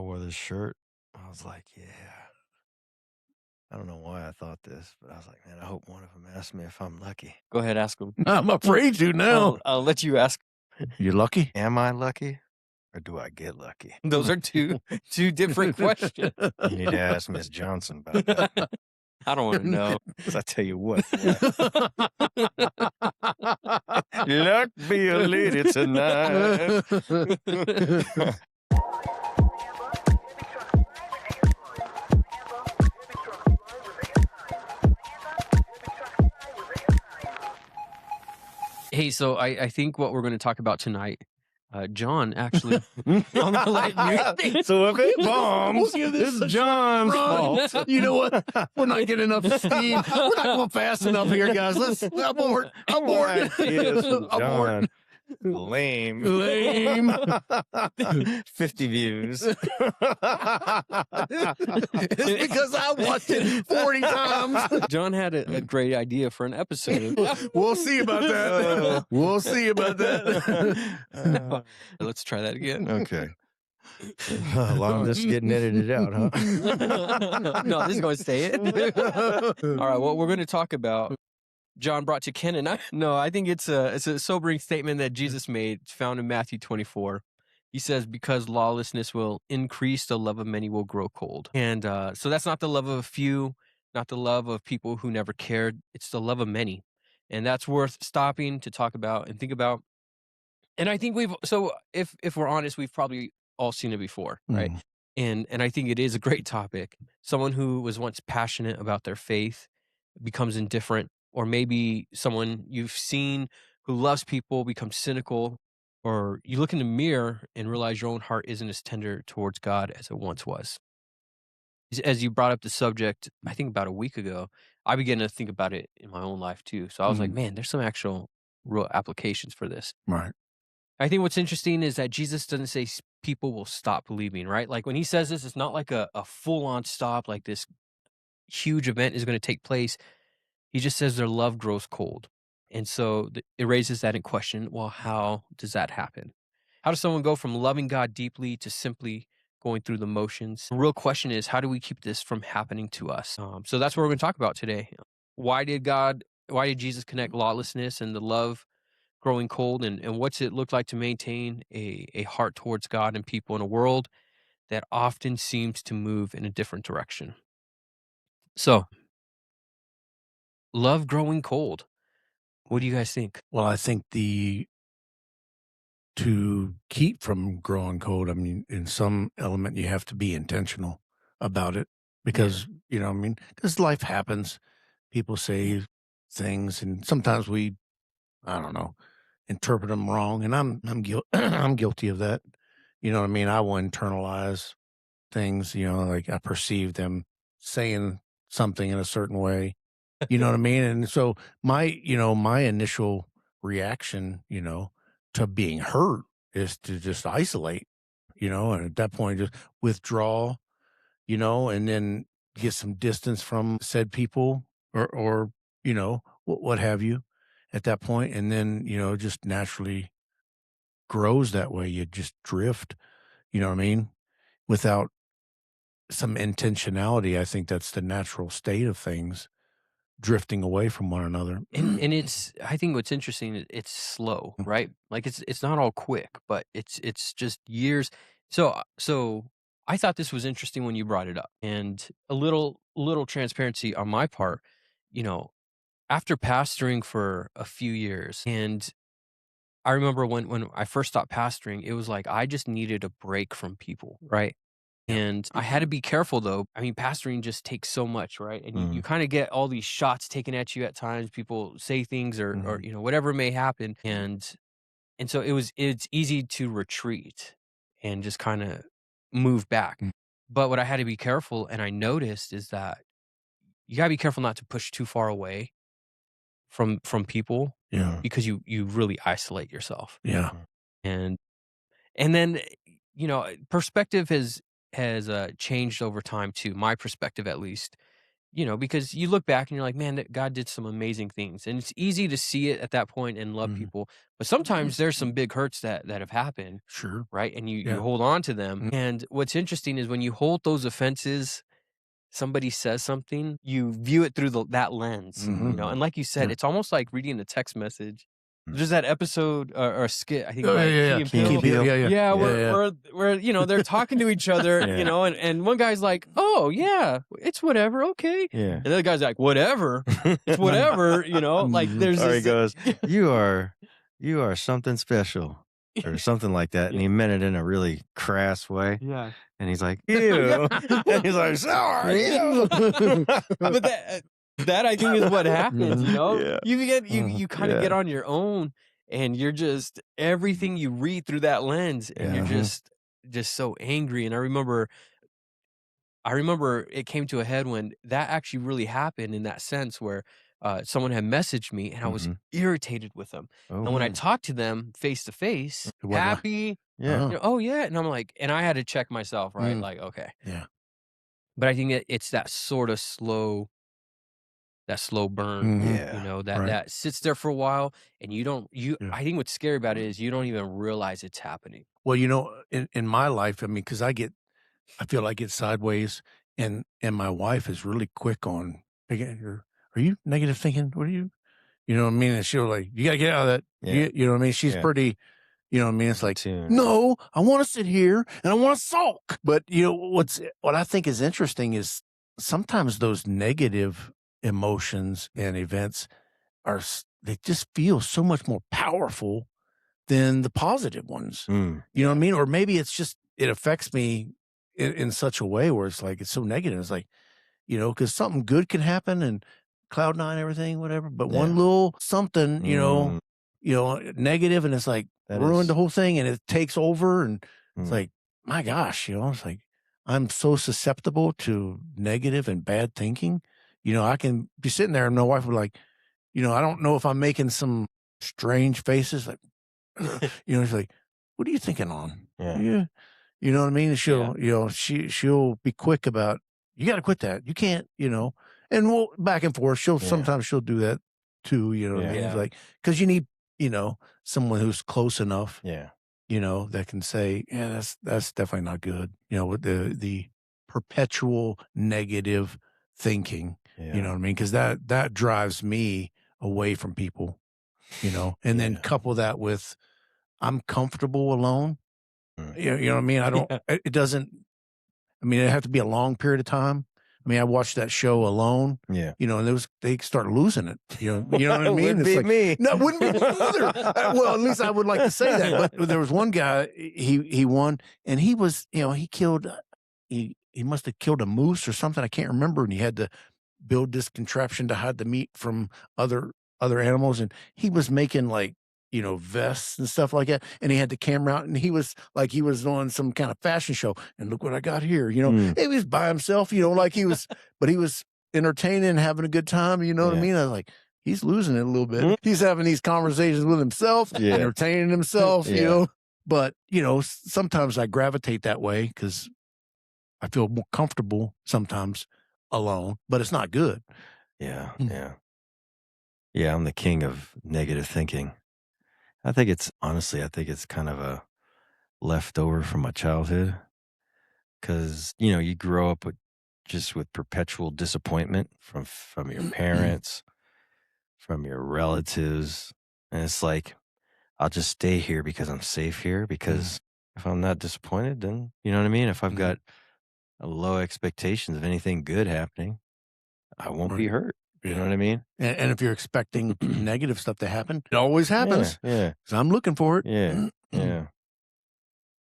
wore this shirt, I was like, yeah. I don't know why I thought this, but I was like, man, I hope one of them asks me if I'm lucky. Go ahead, ask him. I'm afraid to now. I'll let you ask. You lucky? Am I lucky or do I get lucky? Those are two different questions. You need to ask Miss Johnson about that. I don't want to know. Because I tell you what, luck be a lady tonight. Hey, so I think what we're going to talk about tonight, John actually. I'm gonna let you- So if it bombs, Look at this, it's such John's Run. fault. You know what? We're not getting enough steam. We're not going fast enough here, guys. Let's abort. Abort. Yes, Abort. John. Lame. Lame. 50 views. It's because I watched it 40 times. John had a great idea for an episode. We'll see about that. We'll see about that. Let's try that again. Okay. A lot of this is getting edited out, huh? No, this is going to stay in. All right, what we're going to talk about, John brought to Ken and I. No, I think it's a sobering statement that Jesus made. It's found in Matthew 24. He says, because lawlessness will increase, the love of many will grow cold. And so that's not the love of a few, not the love of people who never cared. It's the love of many. And that's worth stopping to talk about and think about. And I think if we're honest, we've probably all seen it before, right? And I think it is a great topic. Someone who was once passionate about their faith becomes indifferent, or maybe someone you've seen who loves people becomes cynical, or you look in the mirror and realize your own heart isn't as tender towards God as it once was. As you brought up the subject, I think about a week ago, I began to think about it in my own life too. So I was like, man, there's some actual real applications for this. Right. I think what's interesting is that Jesus doesn't say people will stop believing, right? Like when he says this, it's not like a full-on stop, like this huge event is going to take place. He just says their love grows cold. And so it raises that in question. Well, how does that happen? How does someone go from loving God deeply to simply going through the motions? The real question is, how do we keep this from happening to us? So that's what we're going to talk about today. Why did Jesus connect lawlessness and the love growing cold, and what's it look like to maintain a heart towards God and people in a world that often seems to move in a different direction? So, love growing cold. What do you guys think? Well, I think to keep from growing cold, I mean, in some element, you have to be intentional about it because, because life happens. People say things and sometimes I don't know, interpret them wrong. And I'm guilty of that. You know what I mean? I will internalize things, like I perceive them saying something in a certain way. You know what I mean? And so my initial reaction, to being hurt is to just isolate, and at that point just withdraw, and then get some distance from said people or what have you at that point. And then, just naturally grows that way. You just drift, you know what I mean? Without some intentionality. I think that's the natural state of things, drifting away from one another. And it's, I think what's interesting, it's slow, right? Like it's not all quick, but it's just years. So I thought this was interesting when you brought it up, and a little transparency on my part, after pastoring for a few years, and I remember when I first stopped pastoring, it was like I just needed a break from people, right? And I had to be careful though. I mean, pastoring just takes so much, right? And you kind of get all these shots taken at you at times. People say things or whatever may happen. And so it's easy to retreat and just kind of move back. But what I had to be careful, and I noticed, is that you gotta be careful not to push too far away from people. Yeah. Because you really isolate yourself. Yeah. And then, perspective has changed over time too. My perspective, at least, because you look back and you're like, man, that God did some amazing things, and it's easy to see it at that point and love people. But sometimes there's some big hurts that have happened, Sure. right? And you Yeah. hold on to them. Mm. And what's interesting is when you hold those offenses, somebody says something, you view it through that lens, and like you said, Yeah. it's almost like reading a text message. There's that episode or a skit, I think, Oh, by yeah. Key and Key and Peele. Peele. Yeah. Where they're talking to each other, Yeah. and one guy's like, "Oh yeah, it's whatever, okay," Yeah. and the other guy's like, "Whatever, it's whatever," like there's Or he this. goes, you are something special, or something like that, and he meant it in a really crass way. Yeah, And he's like, ew. And he's like, so are you. but that I think is what happens. Yeah. You kind of get on your own, and you're just everything you read through that lens, and you're Yeah. just so angry. And I remember it came to a head when that actually really happened, in that sense where someone had messaged me and I was irritated with them. Oh, And when I talked to them face to face, What do I- happy, yeah. oh yeah, and I'm like, and I had to check myself, right? Mm. Like, okay. Yeah. But I think it's that sort of slow burn, Yeah. that sits there for a while, and Yeah. I think what's scary about it is you don't even realize it's happening. Well, in my life, I mean, because I feel like it's sideways, and my wife is really quick on, again, are you negative thinking? What are you, you know what I mean? And she'll like, you gotta get out of that. Yeah. You know what I mean? She's Yeah. pretty, you know what I mean? It's like, Tune. no, I want to sit here and I want to sulk. But what I think is interesting is sometimes those negative emotions and events they just feel so much more powerful than the positive ones. You know what I mean? Or maybe it's just, it affects me in such a way where it's like, it's so negative. It's like, because something good can happen and cloud nine, everything, whatever. But one little something, negative, and it's like ruined the whole thing, and it takes over. And it's like, my gosh, it's like, I'm so susceptible to negative and bad thinking. I can be sitting there and my wife would like, I don't know if I'm making some strange faces, like, it's like, what are you thinking on? Yeah. You know what I mean? And she'll be quick about, you got to quit that. You can't, and we'll back and forth. Sometimes she'll do that too. You know what I mean? It's like, cause you need, someone who's close enough, Yeah. that can say, yeah, that's definitely not good. With the perpetual negative thinking, you know what I mean? Cause that drives me away from people, and then couple that with, I'm comfortable alone. You know what I mean? I don't, it doesn't, I mean, it have to be a long period of time. I mean, I watched that show Alone, and they start losing it. You know what I mean? Wouldn't It's be like, me. no, it wouldn't be me either. Well, at least I would like to say that. But there was one guy, he won, and he was, he killed, he must have killed a moose or something. I can't remember. And he had to build this contraption to hide the meat from other animals. And he was making like, vests and stuff like that. And he had the camera out, and he was on some kind of fashion show. And look what I got here. He was by himself, like but he was entertaining, having a good time. You know what I mean? I was like, he's losing it a little bit. He's having these conversations with himself, entertaining himself, But, sometimes I gravitate that way because I feel more comfortable sometimes alone, but it's not good. Yeah. Yeah. Yeah. I'm the king of negative thinking. I think it's kind of a leftover from my childhood, because, you grow up with perpetual disappointment from your parents, from your relatives. And it's like, I'll just stay here because I'm safe here, because if I'm not disappointed, then, you know what I mean? If I've got a low expectations of anything good happening, I won't be hurt. You know what I mean? And if you're expecting negative stuff to happen, it always happens. Yeah. So I'm looking for it. Yeah. Yeah.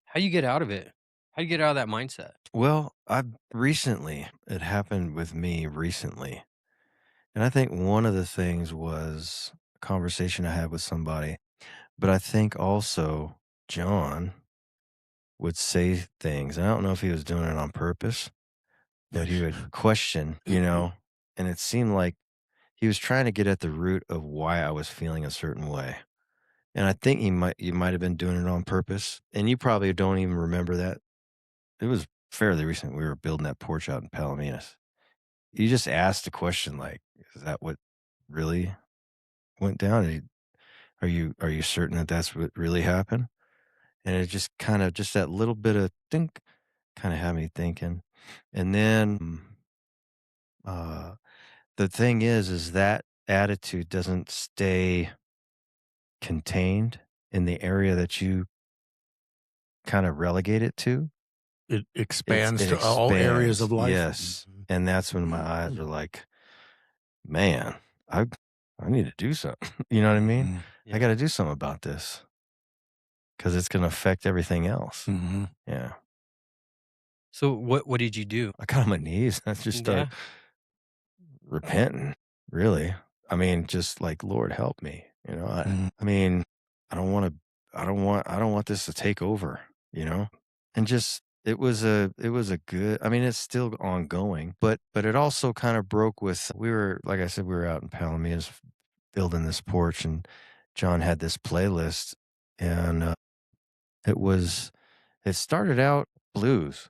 How do you get out of it? How do you get out of that mindset? Well, it happened with me recently. And I think one of the things was a conversation I had with somebody. But I think also John would say things. I don't know if he was doing it on purpose, but he would question, and it seemed like he was trying to get at the root of why I was feeling a certain way. And I think you might have been doing it on purpose. And you probably don't even remember that. It was fairly recent. We were building that porch out in Palominas. you just ask the question, like, is that what really went down? Are you certain that that's what really happened? And it just kind of just that little bit of think kind of had me thinking. And then uh, the thing is that attitude doesn't stay contained in the area that you kind of relegate it to. It expands It to all areas expands, of life. yes. And that's when my eyes are like, man, I I need to do something. You know what I mean? Mhm. I got to do something about this because it's going to affect everything else. Mhm. Yeah. So what did you do? I got on my knees. I just started Yeah. repenting, really. I mean, just like, Lord, help me. You know, Mhm. I mean, I don't want to, I don't want this to take over, you know? And just, it was a good, I mean, it's still ongoing, but it also kind of broke with, like I said, we were out in Palominas building this porch, and John had this playlist, and it was, it started out blues,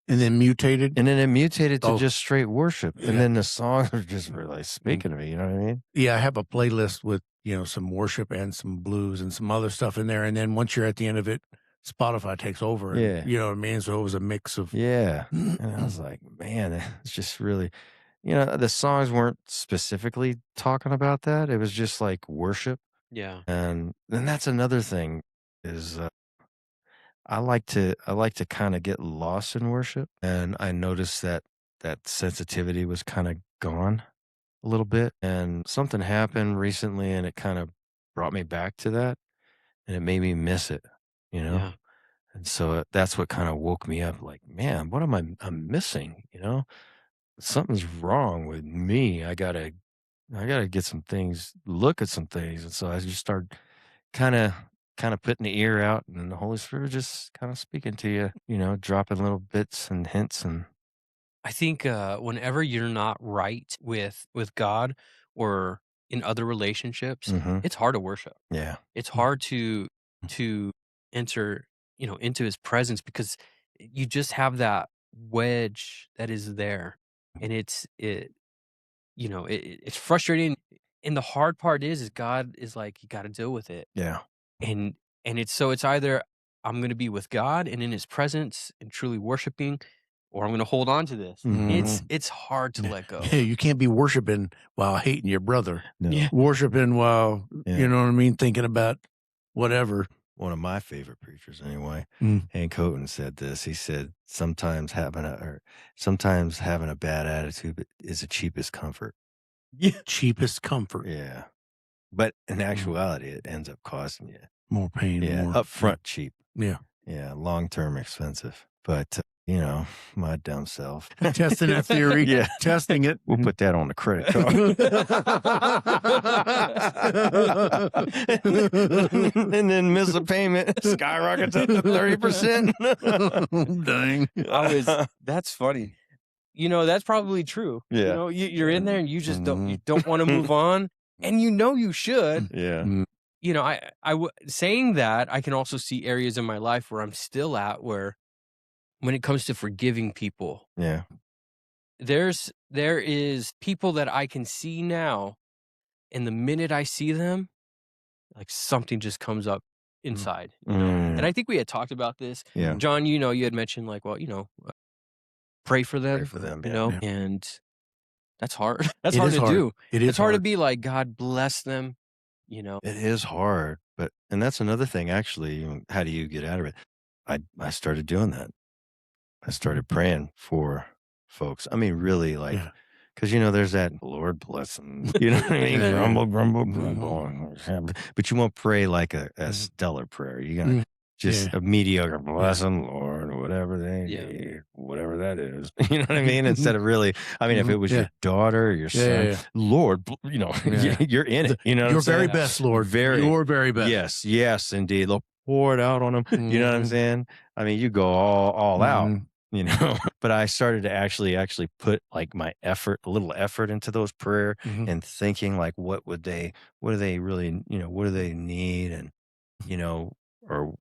And then mutated. and then it mutated to Oh, just straight worship. And yeah. then the songs were just really speaking to me. You know what I mean? Yeah, I have a playlist with, some worship and some blues and some other stuff in there. And then once you're at the end of it, Spotify takes over. And, Yeah. you know what I mean? So it was a mix of. Yeah. And I was like, man, it's just really, you know, the songs weren't specifically talking about that. It was just like worship. Yeah. And then that's another thing is I like to kind of get lost in worship. And I noticed that that sensitivity was kind of gone a little bit. And something happened recently and it kind of brought me back to that, and it made me miss it, you know? Yeah. And so that's what kind of woke me up, like, man, what am I'm missing, you know? Something's wrong with me. I gotta get some things, look at some things. And so I just started kind of putting the ear out, and the Holy Spirit just kind of speaking to you, you know, dropping little bits and hints. And I think whenever you're not right with God or in other relationships, mhm, it's hard to worship. yeah. It's hard to enter, into his presence because you just have that wedge that is there. And it's frustrating. And the hard part is God is like, you got to deal with it. Yeah. And it's either I'm going to be with God and in his presence and truly worshiping, or I'm going to hold on to this. Mhm. It's hard to Yeah. let go. Yeah, you can't be worshiping while hating your brother. No. Yeah. Worshiping while, Yeah. you know what I mean, thinking about whatever. One of my favorite preachers anyway, Mm. Hank Houghton, said this. He said, sometimes having a bad attitude is the cheapest comfort. Yeah. Cheapest comfort. Yeah. But in actuality, it ends up costing you. More pain. Yeah. More Upfront cheap. Yeah. Yeah. Long-term expensive. But, you know, my dumb self. Testing that theory. Yeah. Testing it. We'll put that on the credit card. And then miss a payment, skyrockets up to 30%. Dang. That's funny. That's probably true. Yeah. You're in there and you just Mhm. don't want to move on, and you should. Yeah. Saying that, I can also see areas in my life where I'm still at, where when it comes to forgiving people, Yeah. there is people that I can see now, and the minute I see them, like something just comes up inside, Mm. And I think we had talked about this. Yeah. John, you had mentioned like, well, pray for them, Pray for them. Yeah. and that's hard. That's It hard is to hard. do. It is It's hard to be like, God bless them, It is hard, and that's another thing, actually. How do you get out of it? I started doing that. I started praying for folks. I mean, really, like, Yeah. because, there's that, Lord bless them. You know what I mean? Yeah. Grumble, grumble, grumble. But you won't pray like a stellar prayer. You're going to just a mediocre, bless them, Lord, or whatever they need, whatever that is. You know what I mean? Instead of really, I mean, if it was your daughter or your son, Lord, you're in it. You know what Your I'm saying? very best, Lord. Your very best. Yes, indeed. Lord, pour it out on them. You know what I'm saying? I mean, you go all out. But I started to actually put like my effort, a little effort into those prayer, and thinking like, what do they really, what do they need? And, or,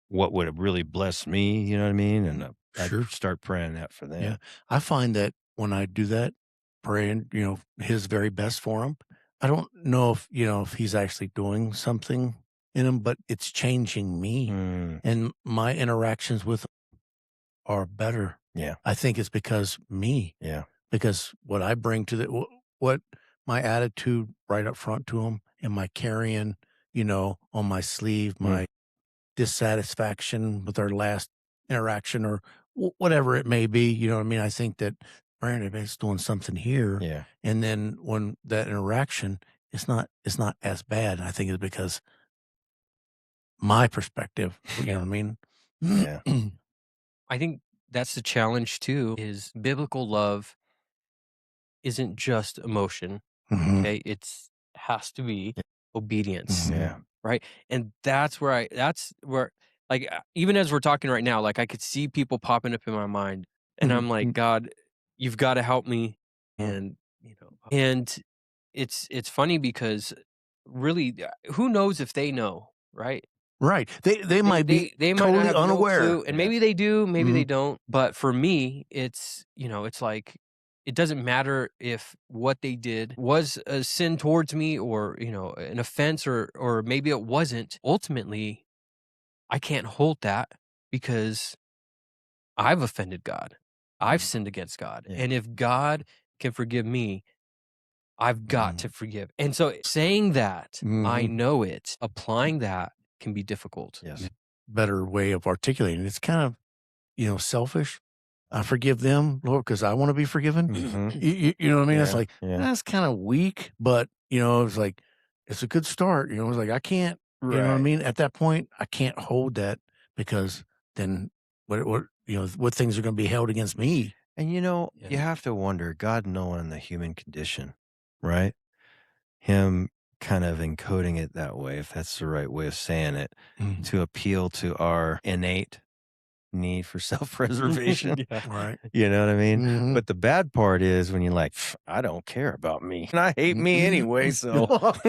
what would have really blessed me, you know what I mean? And Sure. I'd start praying that for them. Yeah. I find that when I do that, praying, his very best for him, I don't know if he's actually doing something in him, but it's changing me. Mm, And my interactions with him are better. yeah. I think it's because what I bring to what my attitude right up front to him, and my carrying, on my sleeve, my dissatisfaction with our last interaction or whatever it may be. You know what I mean? I think that Brandon is doing something here. Yeah. And then when that interaction, it's not as bad. And I think it's because my perspective, you know what I mean? Yeah. I think that's the challenge too, is biblical love isn't just emotion. Mhm. Okay. Has to be obedience. Mhm. Yeah. Right. And that's where like, even as we're talking right now, like I could see people popping up in my mind and I'm like, God, you've got to help me. And, and it's funny because really, who knows if they know, right? Right. They might be They might not totally have no unaware. clue, and Yeah. maybe they do, maybe they Mhm. don't. But for me, it's it's like it doesn't matter if what they did was a sin towards me or an offense or maybe it wasn't. Ultimately, I can't hold that because I've offended God. I've sinned against God, Yeah. and if God can forgive me, I've got to forgive. And so saying that, I Mhm. know it. Applying that can be difficult. Yes. Better way of articulating it. It's kind of, selfish. I forgive them, Lord, because I want to be forgiven. Mhm. You know what I mean? It's Yeah. like, Yeah. that's kind of weak, but, it's like, it's a good start. It's like, I can't, you know what I Right. mean? At that point, I can't hold that because then what things are going to be held against me? And you Yeah. have to wonder, God knowing the human condition, right? Him kind of encoding it that way, if that's the right way of saying it, Mm. to appeal to our innate need for self-preservation. Yeah. Right. You know what I mean? Mhm. But the bad part is when you're like, I don't care about me. And I hate me anyway. So,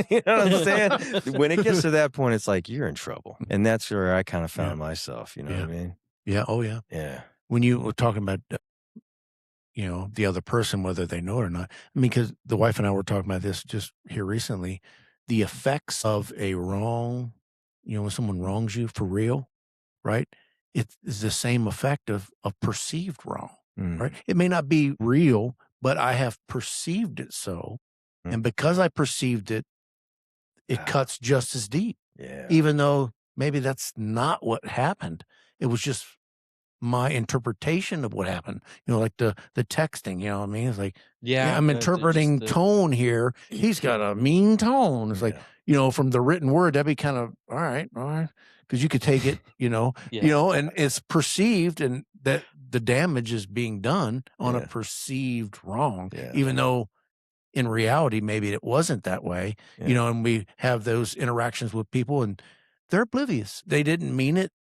you know what I'm saying? When it gets to that point, it's like, you're in trouble. And that's where I kind of found myself. You know what I mean? Yeah. Oh, yeah. Yeah. When you were talking about, the other person, whether they know it or not. I mean, because the wife and I were talking about this just here recently, the effects of a wrong, when someone wrongs you for real, right? It's the same effect of perceived wrong, right? It may not be real, but I have perceived it so. And because I perceived it, it cuts just as deep, Yeah. even though maybe that's not what happened. It was just my interpretation of what happened, like the texting, you know what I mean? It's like, Yeah, I'm interpreting tone here. He's got a mean tone. It's like, from the written word, that'd be kind of, all right. Cause you could take it, and it's perceived and that the damage is being done on a perceived wrong, even though in reality, maybe it wasn't that way, and we have those interactions with people and they're oblivious. They didn't mean it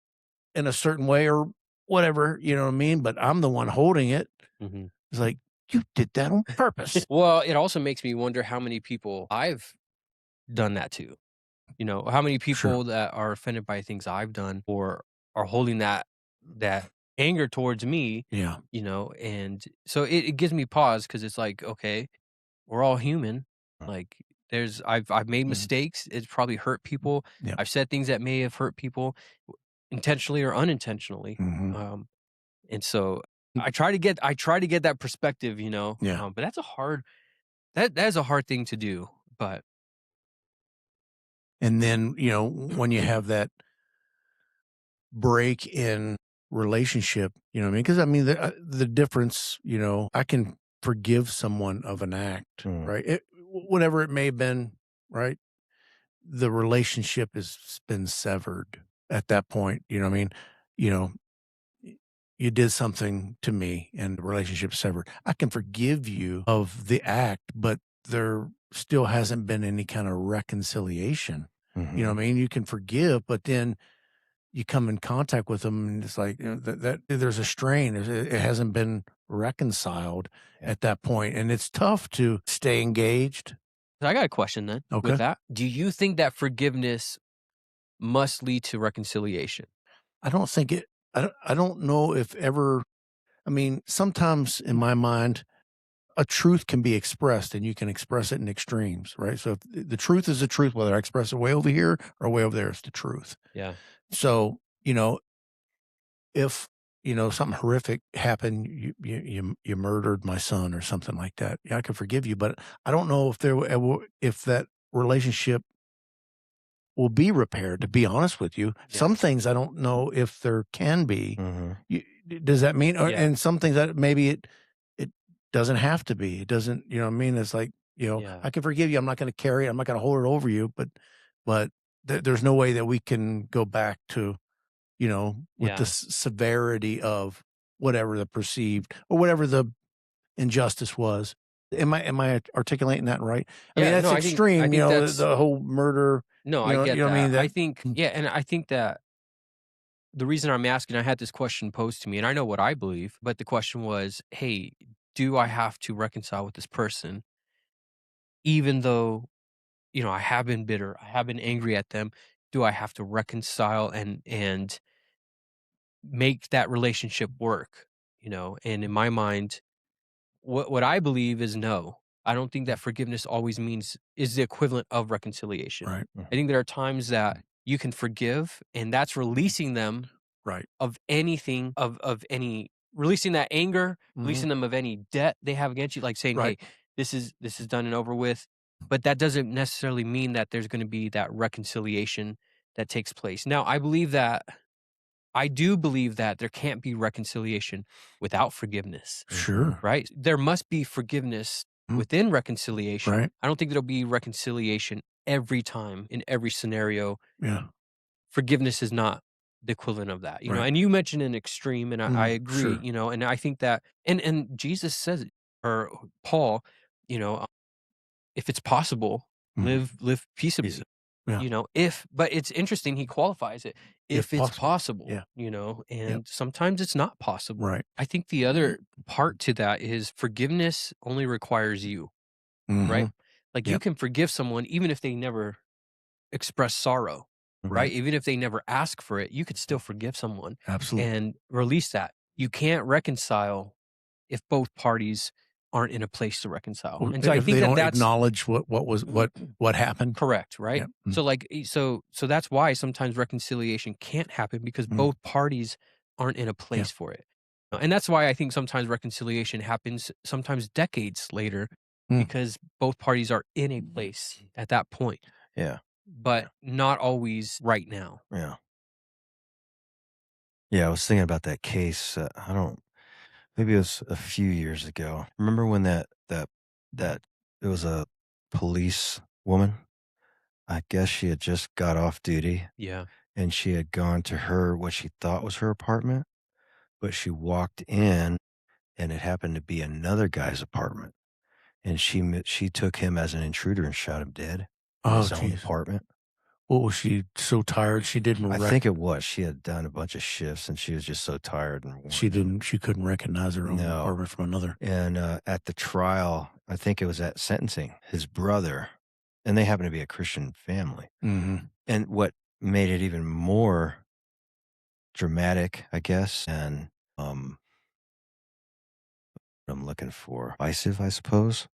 in a certain way or whatever, you know what I mean? But I'm the one holding it. It's like, you did that on purpose. Well, it also makes me wonder how many people I've done that to. How many people that are offended by things I've done or are holding that anger towards me. Yeah. And so it gives me pause because it's like, okay, we're all human. Like I've made mistakes. It's probably hurt people. Yeah. I've said things that may have hurt people intentionally or unintentionally. Mhm. And so I try to get that perspective, Yeah. but that's that is a hard thing to do. But And then, when you have that break in relationship, you know what I mean? Because I mean, the difference, I can forgive someone of an act, right? Whatever it may have been, right? The relationship has been severed at that point. You know what I mean? You know, you did something to me and the relationship severed. I can forgive you of the act, but there still hasn't been any kind of reconciliation. You know what I mean? You can forgive, but then you come in contact with them and it's like, that there's a strain. It hasn't been reconciled at that point. And it's tough to stay engaged. I got a question then Okay. with that. Do you think that forgiveness must lead to reconciliation? I don't think I don't know if ever I mean, sometimes in my mind, a truth can be expressed and you can express it in extremes, right? So if the truth is the truth, whether I express it way over here or way over there, it's the truth. Yeah. So, if, something horrific happened, you murdered my son or something like that. Yeah, I can forgive you, but I don't know if that relationship will be repaired, to be honest with you. Some things I don't know if there can be. Does that mean, Yeah. and some things that maybe it doesn't have to be. It doesn't, you know what I mean? It's like, Yeah. I can forgive you. I'm not going to carry it. I'm not going to hold it over you, but there's no way that we can go back to, with the Yeah. severity of whatever the perceived or whatever the injustice was. Am I articulating that right? I mean, Yeah, that's no, I extreme, think that's the whole murder, no, I you get know what I mean? that. I That think yeah, and I think that the reason I'm asking, I had this question posed to me, and I know what I believe, but the question was, "Hey, do I have to reconcile with this person even though, I have been bitter, I have been angry at them? Do I have to reconcile and make that relationship work?" And in my mind, what I believe is no. I don't think that forgiveness always means is the equivalent of reconciliation. right, I think there are times that you can forgive, and that's releasing them right. of anything, of any releasing that anger, Mhm. releasing them of any debt they have against you, like saying, Right. "Hey, this is done and over with." But that doesn't necessarily mean that there's going to be that reconciliation that takes place. Now, I do believe that there can't be reconciliation without forgiveness, Sure. right? There must be forgiveness Mm. within reconciliation. Right. I don't think there'll be reconciliation every time in every scenario. Yeah. Forgiveness is not the equivalent of that, Right. and you mentioned an extreme, and I agree, Sure. and I think that, and Jesus says it, or Paul, if it's possible, Mhm. live peaceably. Yeah. But it's interesting, he qualifies it, If if it's possible. possible, Yeah. and sometimes it's not possible. Right. I think the other part to that is forgiveness only requires you, right? Mhm. Like you Yep. can forgive someone even if they never express sorrow, right? Right. Even if they never ask for it, you could still forgive someone Absolutely. and release that. You can't reconcile if both parties aren't in a place to reconcile. Or And so I if think they that don't that's acknowledge what happened. correct, right? Yep. So like so that's why sometimes reconciliation can't happen because Mm. both parties aren't in a Yeah. place for it. And that's why I think sometimes reconciliation happens sometimes decades later Mm. because both parties are in a place at that point, Yeah. but not always right now. Yeah. Yeah. I was thinking about that case. I don't, maybe it was a few years ago. Remember when that it was a police woman? I guess she had just got off duty Yeah. and she had gone to what she thought was her apartment, but she walked in and it happened to be another guy's apartment. And she took him as an intruder and shot him dead in Oh, his own geez. apartment. What was she so tired she didn't I think it was. She had done a bunch of shifts and she was just so tired and worn. she couldn't recognize her own No. apartment from another. And at the trial, I think it was at sentencing, his brother, and they happen to be a Christian family. Mhm. And what made it even more dramatic, I guess, and what I'm looking for, divisive, I suppose,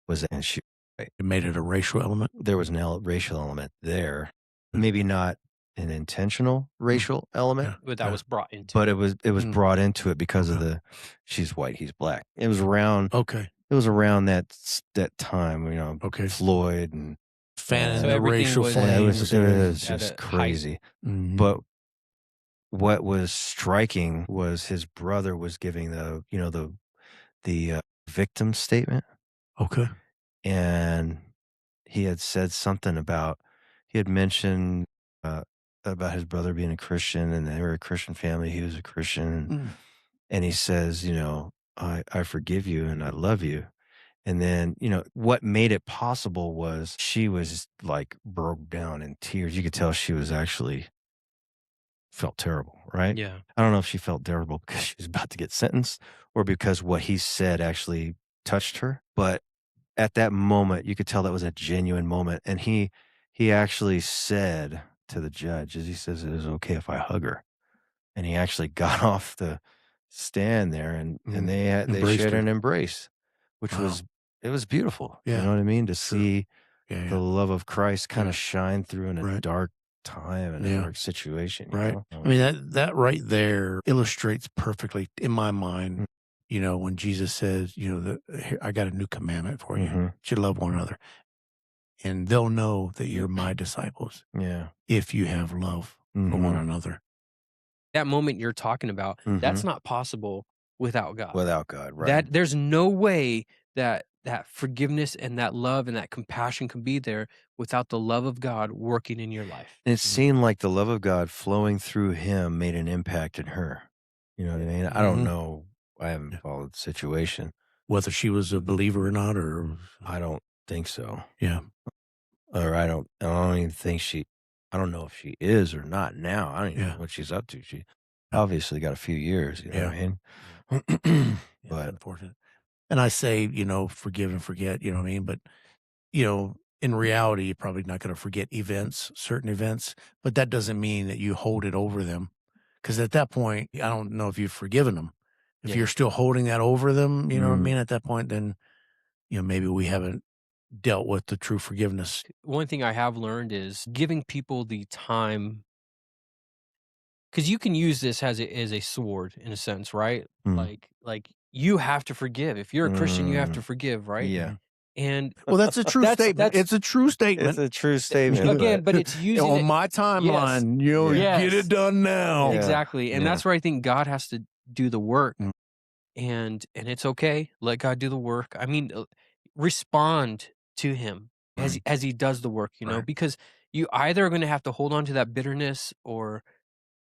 was and she right, It made it a racial element. there was an racial element there. Maybe not an intentional racial element, Yeah. But that was brought into but it. it was Mm. brought into it because of Okay. she's white, he's black. It was around that time, Okay. Floyd and Fanning So the everything racial was- flames. it was at just a height. crazy. Mhm. But what was striking was his brother was giving the victim statement, Okay. and he had said something he had mentioned uh, about his brother being a Christian and they were a Christian family. He was a Christian, Mm. and he says, I forgive you and I love you. And then, what made it possible was she was like broke down in tears. You could tell she was actually felt terrible, right? Yeah. I don't know if she felt terrible because she was about to get sentenced or because what he said actually touched her. But at that moment, you could tell that was a genuine moment. And he actually said to the judge, as he says, it is okay if I hug her. And he actually got off the stand there and they Embraced shared her. an embrace, which Wow. it was beautiful. You Yeah. know what I mean? To Sure. see Yeah. the love of Christ kind Yeah. of shine through in a Right. dark time and a Yeah. dark situation. You Right. know? I mean, that right there illustrates perfectly in my mind, Mm. you know, when Jesus says, you know, I got a new commandment for you. Mhm. You should love one another. And they'll know that you're my disciples Yeah. if you have love for one another. That moment you're talking about, that's Mhm. not possible without God. Without God, right? That there's no way that forgiveness and that love and that compassion can be there without the love of God working in your life. And it seemed like the love of God flowing through him made an impact in her. You know what I mean? I don't know. I haven't Yeah. followed the situation. Whether she was a believer or not, or I don't think so. yeah. Or I don't even think I don't know if she is or not now. I don't even know what she's up to. She obviously got a few years, you know what I mean? Yeah, But unfortunate. And I say, you know, forgive and forget, you know what I mean? But, you know, in reality, you're probably not going to forget certain events, but that doesn't mean that you hold it over them. Because at that point, I don't know if you've forgiven them. If Yeah. you're still holding that over them, you know what I mean? At that point, then, you know, maybe we haven't dealt with the true forgiveness. One thing I have learned is giving people the time, because you can use this as a sword in a sense, right? Mm. Like you have to forgive. If you're a Christian, you have to forgive, right? Yeah. And Well, that's a true statement. It's a true statement. It's a true statement. again, but it's using on it, my timeline, you know, Yes. get it done now. Yeah. exactly, and Yeah. that's where I think God has to do the work, Mm. and it's okay. Let God do the work. I mean, respond to Him as He does the work, you know, Right. because you either are going to have to hold on to that bitterness or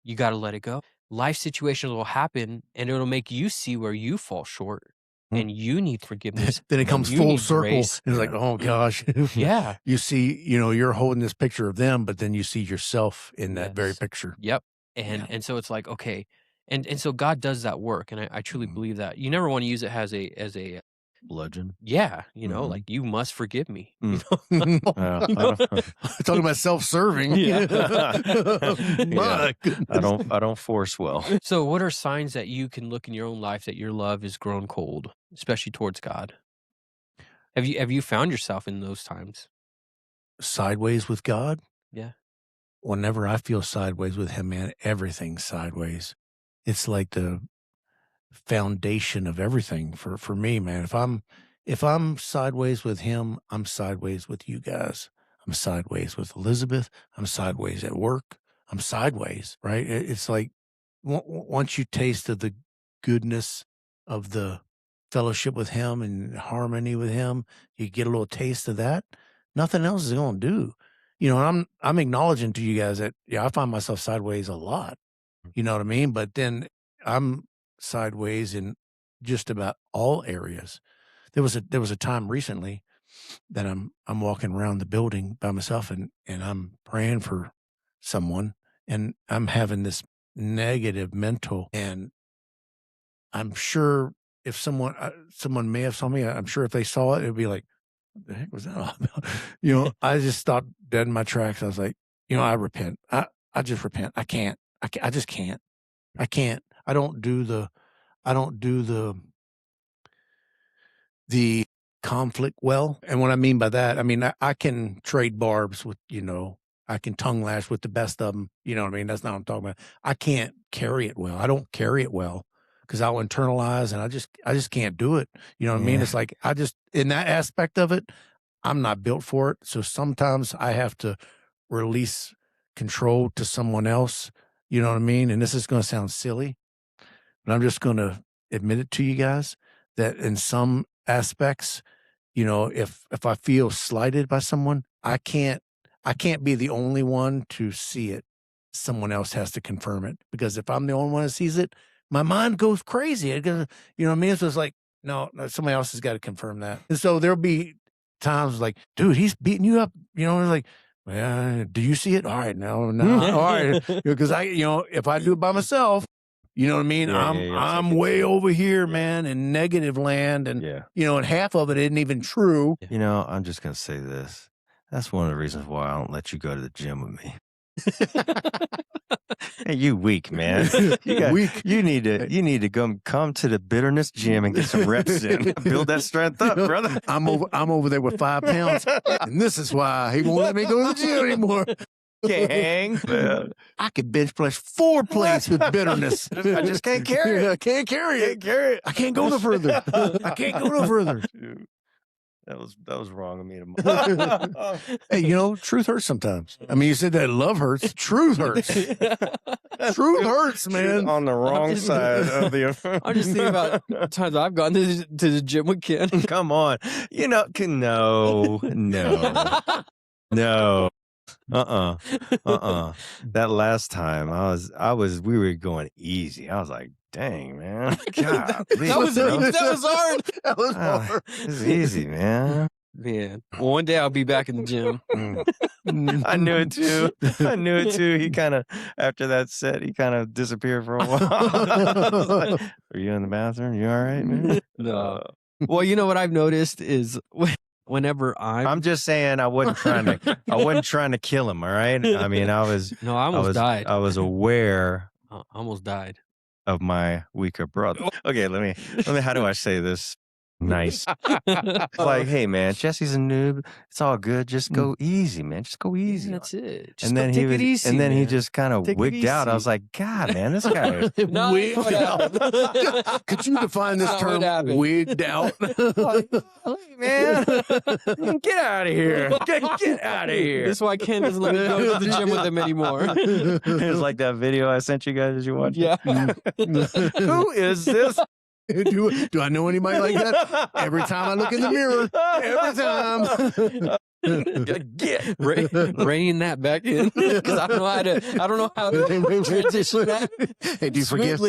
you got to let it go. Life situations will happen, and it'll make you see where you fall short, and you need forgiveness. Then it and comes you full need circle. grace. And it's like, oh gosh. Yeah. You see, you know, you're holding this picture of them, but then you see yourself in that very Yes. picture. Yep. And so it's like, okay. And so God does that work. And I truly believe that. You never want to use it as a Legend. yeah, you know, like you must forgive me. You Mm. know? Talking about self-serving. Yeah. My goodness. I don't force well. So what are signs that you can look in your own life that your love is grown cold, especially towards God? Have you found yourself in those times? Sideways with God. Yeah. Whenever I feel sideways with him, man, everything's sideways. It's like the foundation of everything for me, man. If I'm sideways with him, I'm sideways with you guys. I'm sideways with Elizabeth. I'm sideways at work. I'm sideways, right? It's like once you taste of the goodness of the fellowship with him and harmony with him, you get a little taste of that. Nothing else is going to do. You know, and I'm acknowledging to you guys that I find myself sideways a lot. You know what I mean? But then I'm sideways in just about all areas. There was a time recently that I'm walking around the building by myself and I'm praying for someone and I'm having this negative mental, and I'm sure if someone may have saw me, I'm sure if they saw it, it'd be like, what the heck was that all about? You know, I just stopped dead in my tracks. I was like, you know, I repent. I just repent. I just can't. I can't. I don't do the conflict well. And what I mean by that, I mean, I can trade barbs with, you know, I can tongue lash with the best of them. You know what I mean? That's not what I'm talking about. I can't carry it well. I don't carry it well because I'll internalize and I just can't do it. You know what I mean? Yeah. It's like, in that aspect of it, I'm not built for it. So sometimes I have to release control to someone else. You know what I mean? And this is going to sound silly, but I'm just going to admit it to you guys that in some aspects, you know, if I feel slighted by someone, I can't be the only one to see it. Someone else has to confirm it, because if I'm the only one that sees it, my mind goes crazy. It goes, you know what I mean? So it's like, no, somebody else has got to confirm that. And so there'll be times like, dude, he's beating you up. You know, it's like, well, do you see it? All right, no, all right, because you know, if I do it by myself, you know what I mean? I'm way over here, man, in negative land, and you know, and half of it isn't even true. You know, I'm just gonna say this. That's one of the reasons why I don't let you go to the gym with me. Hey, you weak, man. Weak. You need to come to the bitterness gym and get some reps in. Build that strength up, brother. I'm over there with 5 pounds, and this is why he won't let me go to the gym anymore. Can't hang. I could bench press 4 plates with bitterness. I just can't carry it. I can't carry it. I can't go no further. I can't go no further. Dude, that was wrong of me to. Hey, truth hurts sometimes. I mean, you said that love hurts. Truth hurts. Truth hurts, man. On the wrong side of the. I'm just thinking about times I've gone to the gym with Ken. Come on, no. That last time we were going easy. I was like, dang, man. God, that was hard. That was hard. It's easy, man. Man. Well, one day I'll be back in the gym. I knew it too. He kind of, after that set, he kind of disappeared for a while. I was like, are you in the bathroom? You all right, man? No. Well, you know what I've noticed is whenever I'm just saying I wasn't trying to kill him, all right? I mean, I almost died. I was aware I almost died of my weaker brother. Okay, let me how do I say this? Nice. Like, hey man, Jesse's a noob. It's all good. Just go easy, man. Just go easy. That's it. Just take it easy. And then he just kind of wigged out. I was like, God, man, this guy wigged out. Could you define this term? Wigged out. Like, hey, man, get out of here. Get out of here. That's why Ken doesn't let me go to the gym with him anymore. It's like that video I sent you guys. Did you watch it? Yeah. Who is this? Do I know anybody like that? Every time I look in the mirror, rein that back in, because I don't know how to transition that. Hey, do you forgive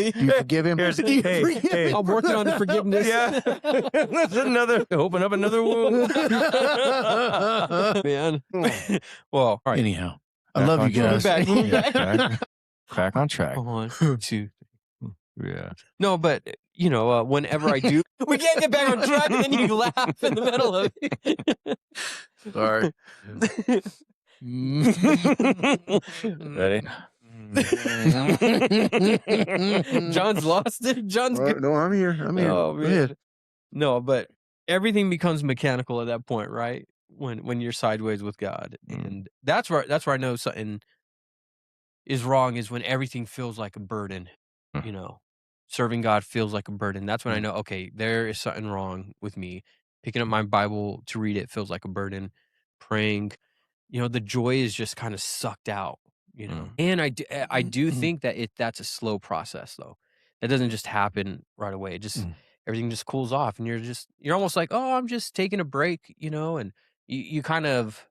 him? I'm working on the forgiveness. Yeah, open up another wound. Man. Well, all right. Anyhow, I love you guys. Back on track. 1, 2. Yeah. No, but whenever I do, we can't get back on track, and then you laugh in the middle of it. Sorry. Ready? John's lost it. John's good. No, I'm here. Oh, man. No, but everything becomes mechanical at that point, right? When you're sideways with God, and that's where I know something is wrong. Is when everything feels like a burden. Serving God feels like a burden. That's when I know, okay, there is something wrong with me. Picking up my Bible to read it feels like a burden. Praying, the joy is just kind of sucked out, And I do think that that's a slow process, though. That doesn't just happen right away. It just everything just cools off, and you're almost like, oh, I'm just taking a break, and you kind of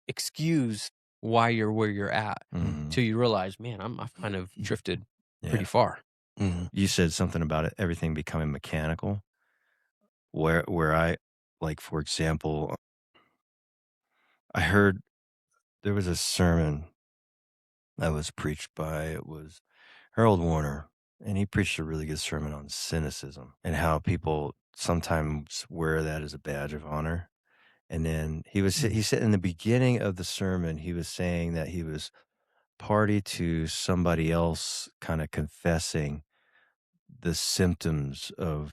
excuse why you're where you're at till you realize, man, I've kind of drifted pretty far. You said something about it, everything becoming mechanical. Where I, like, for example, I heard there was a sermon that was preached by, it was Harold Warner, and he preached a really good sermon on cynicism and how people sometimes wear that as a badge of honor. And then he said in the beginning of the sermon, he was saying that he was party to somebody else kind of confessing the symptoms of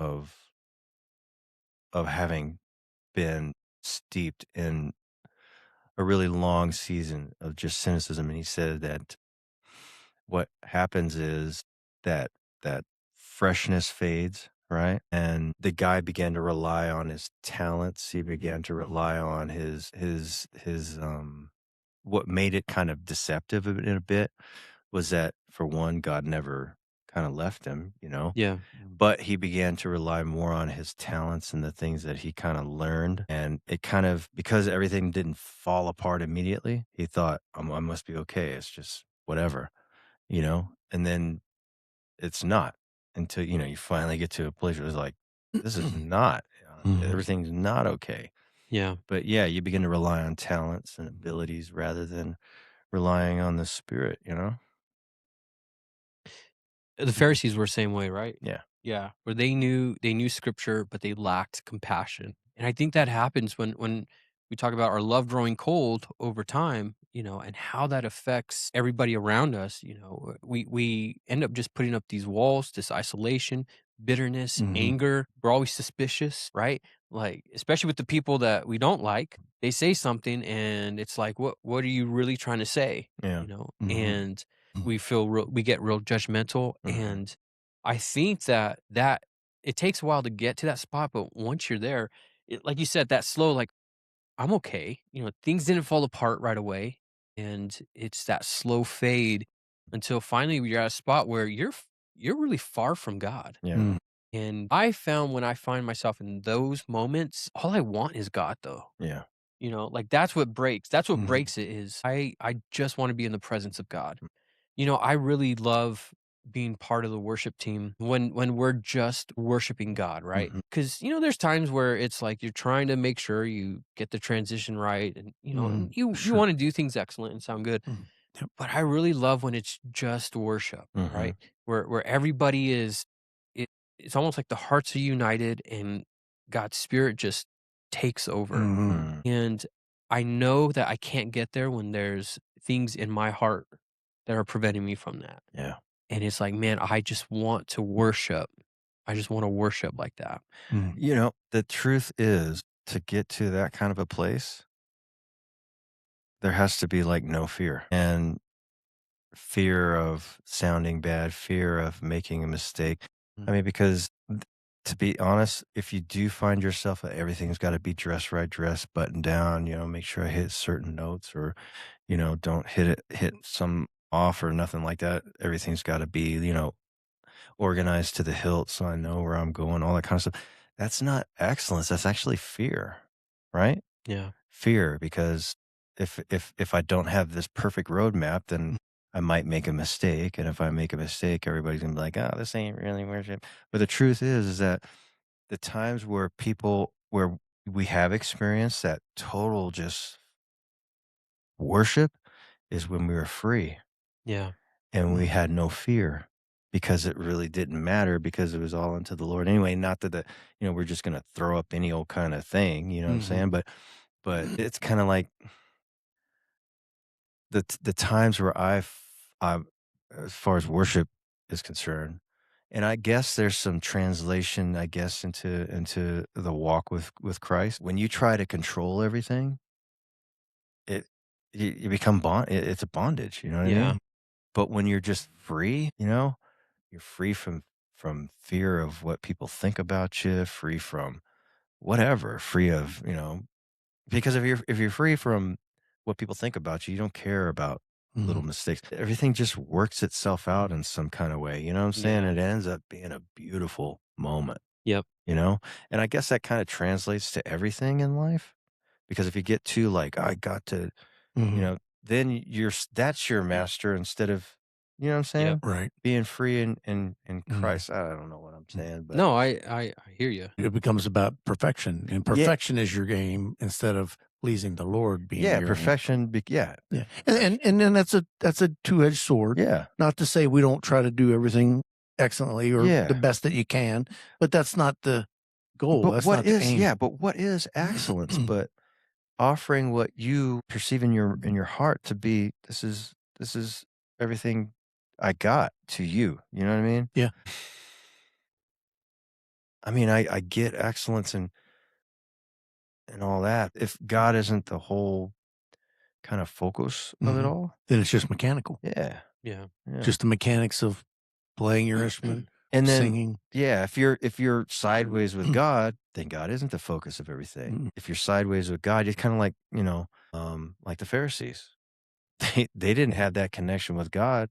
having been steeped in a really long season of just cynicism. And he said that what happens is that freshness fades, right? And the guy began to rely on his talents. He began to rely on his what made it kind of deceptive in a bit was that, for one, God never kind of left him, Yeah. But he began to rely more on his talents and the things that he kind of learned. And it kind of, because everything didn't fall apart immediately, he thought, I must be okay. It's just whatever, And then it's not until, you finally get to a place where it's like, this is not, everything's not okay. Yeah. But yeah, you begin to rely on talents and abilities rather than relying on the Spirit, The Pharisees were the same way, right? Yeah. Yeah. Where they knew scripture, but they lacked compassion. And I think that happens when we talk about our love growing cold over time, and how that affects everybody around us. We end up just putting up these walls, this isolation, bitterness, anger. We're always suspicious, right? Like, especially with the people that we don't like, they say something and it's like, what are you really trying to say? Yeah. And we get real judgmental. And I think that it takes a while to get to that spot, but once you're there, like you said, that slow, like, I'm okay. Things didn't fall apart right away. And it's that slow fade until finally you're at a spot where you're really far from God. Yeah. And I found when I find myself in those moments, all I want is God though. Yeah. Like that's what breaks. That's what breaks it is I just want to be in the presence of God. I really love being part of the worship team when we're just worshiping God, right? Because there's times where it's like you're trying to make sure you get the transition right, and and you Sure. want to do things excellent and sound good. Yep. But I really love when it's just worship, right? Where everybody is, it's almost like the hearts are united and God's spirit just takes over. And I know that I can't get there when there's things in my heart that are preventing me from that. Yeah. And it's like, man, I just want to worship. I just want to worship like that. The truth is, to get to that kind of a place, there has to be like no fear, and fear of sounding bad, fear of making a mistake. I mean, because to be honest, if you do find yourself that everything's got to be dressed right, dressed, buttoned down, make sure I hit certain notes, or, don't hit some off or nothing like that. Everything's got to be, organized to the hilt so I know where I'm going, all that kind of stuff. That's not excellence. That's actually fear, right? Yeah. Fear, because if I don't have this perfect roadmap, then I might make a mistake. And if I make a mistake, everybody's gonna be like, "Oh, this ain't really worship." But the truth is that the times where we have experienced that total just worship is when we were free Yeah. and we had no fear, because it really didn't matter, because it was all unto the Lord anyway. Not that we're just gonna throw up any old kind of thing, you know what I'm saying? But it's kind of like the times where as far as worship is concerned, and I guess there's some translation, I guess, into the walk with Christ. When you try to control everything, it you become it's a bondage, you know what I Yeah. mean? But when you're just free, you're free from fear of what people think about you, free from whatever, free of, because if you're free from what people think about you, you don't care about little mistakes. Everything just works itself out in some kind of way. You know what I'm saying? Yeah. It ends up being a beautiful moment, Yep. you know? And I guess that kind of translates to everything in life. Because if you get too like, I got to, then that's your master instead of, you know what I'm Yep. saying? Right. Being free in Christ. I don't know what I'm saying, but No, I hear you. It becomes about perfection, and yeah, perfection is your game instead of pleasing the Lord being your aim. perfection. Yeah. Yeah, and then that's a two-edged sword. Yeah. Not to say we don't try to do everything excellently or Yeah. the best that you can, but that's not the goal. But That's what not the is aim. but what is excellence but offering what you perceive in your heart to be, this is everything I got to you. You know what I mean? Yeah. I mean, I get excellence and all that. If God isn't the whole kind of focus of it all, Then it's just mechanical. yeah. Yeah. Just the mechanics of playing your instrument, And then singing. yeah, if you're sideways with God, then God isn't the focus of everything. If you're sideways with God, you're kind of like, like the Pharisees. They didn't have that connection with God,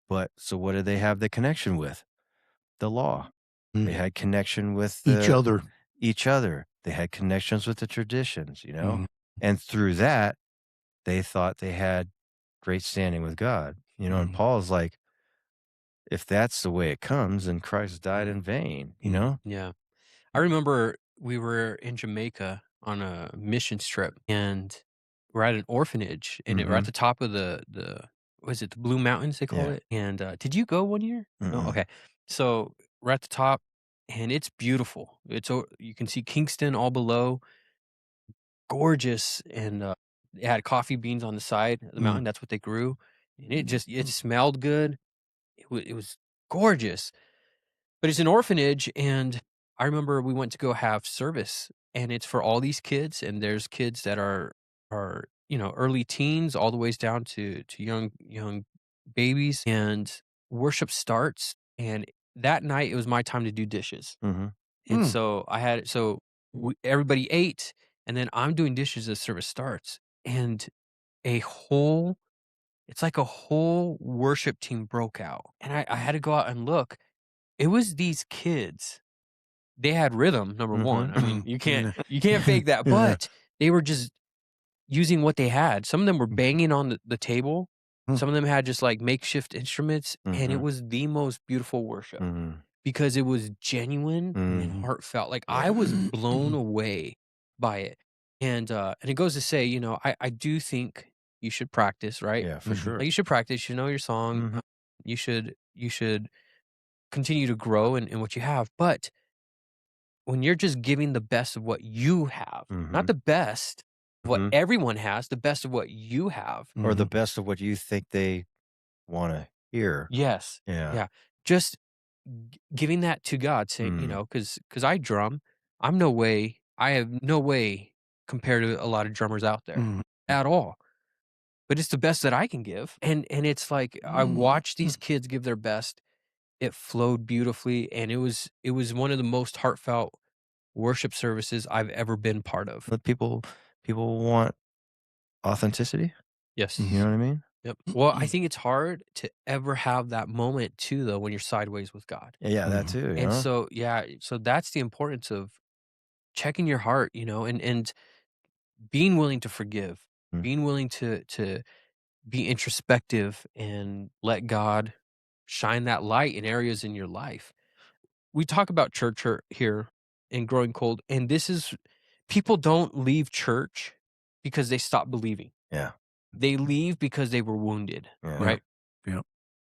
but so what did they have the connection with? The law. They had connection with Each other. each other. They had connections with the traditions, Mhm. and through that, they thought they had great standing with God, and Paul's like, if that's the way it comes, then Christ died in vain, you know? Yeah. I remember we were in Jamaica on a missions trip, and we're at an orphanage, and we're at the top of the was it the Blue Mountains they call Yeah. it? And did you go one year? No. Mm-mm. Okay. So we're at the top, and it's beautiful. You can see Kingston all below. gorgeous, and it had coffee beans on the side of the mountain. That's what they grew, and it smelled good. It was gorgeous. But it's an orphanage, and I remember we went to go have service, and it's for all these kids, and there's kids that are early teens all the ways down to young babies, and worship starts, and that night it was my time to do dishes. Mhm. And so everybody ate, and then I'm doing dishes as service starts, and it's like a whole worship team broke out, and I had to go out and look. It was these kids. They had rhythm, number one. I mean, you can't fake that, but they were just using what they had. Some of them were banging on the table. Some of them had just like makeshift instruments, and it was the most beautiful worship because it was genuine and heartfelt. Like I was blown away by it. And it goes to say, I do think you should practice, right? Yeah, for sure. Like you should practice, you know your song. You should continue to grow in what you have. But when you're just giving the best of what you have, not the best of what everyone has, the best of what you have. Or the best of what you think they wanna hear. Yes. Yeah. Yeah. Just giving that to God, saying, because I drum. I have no way compared to a lot of drummers out there at all. But it's the best that I can give. And it's like I watched these kids give their best. It flowed beautifully, and it was one of the most heartfelt worship services I've ever been part of. But people want authenticity. Yes. You know what I mean? Yep. Well, I think it's hard to ever have that moment too, though, when you're sideways with God. Yeah, that too. And Huh? so that's the importance of checking your heart, and being willing to forgive, being willing to be introspective and let God shine that light in areas in your life. We talk about church hurt here and growing cold, and this is people don't leave church because they stop believing. Yeah. They leave because they were wounded, Yeah. right? Yeah.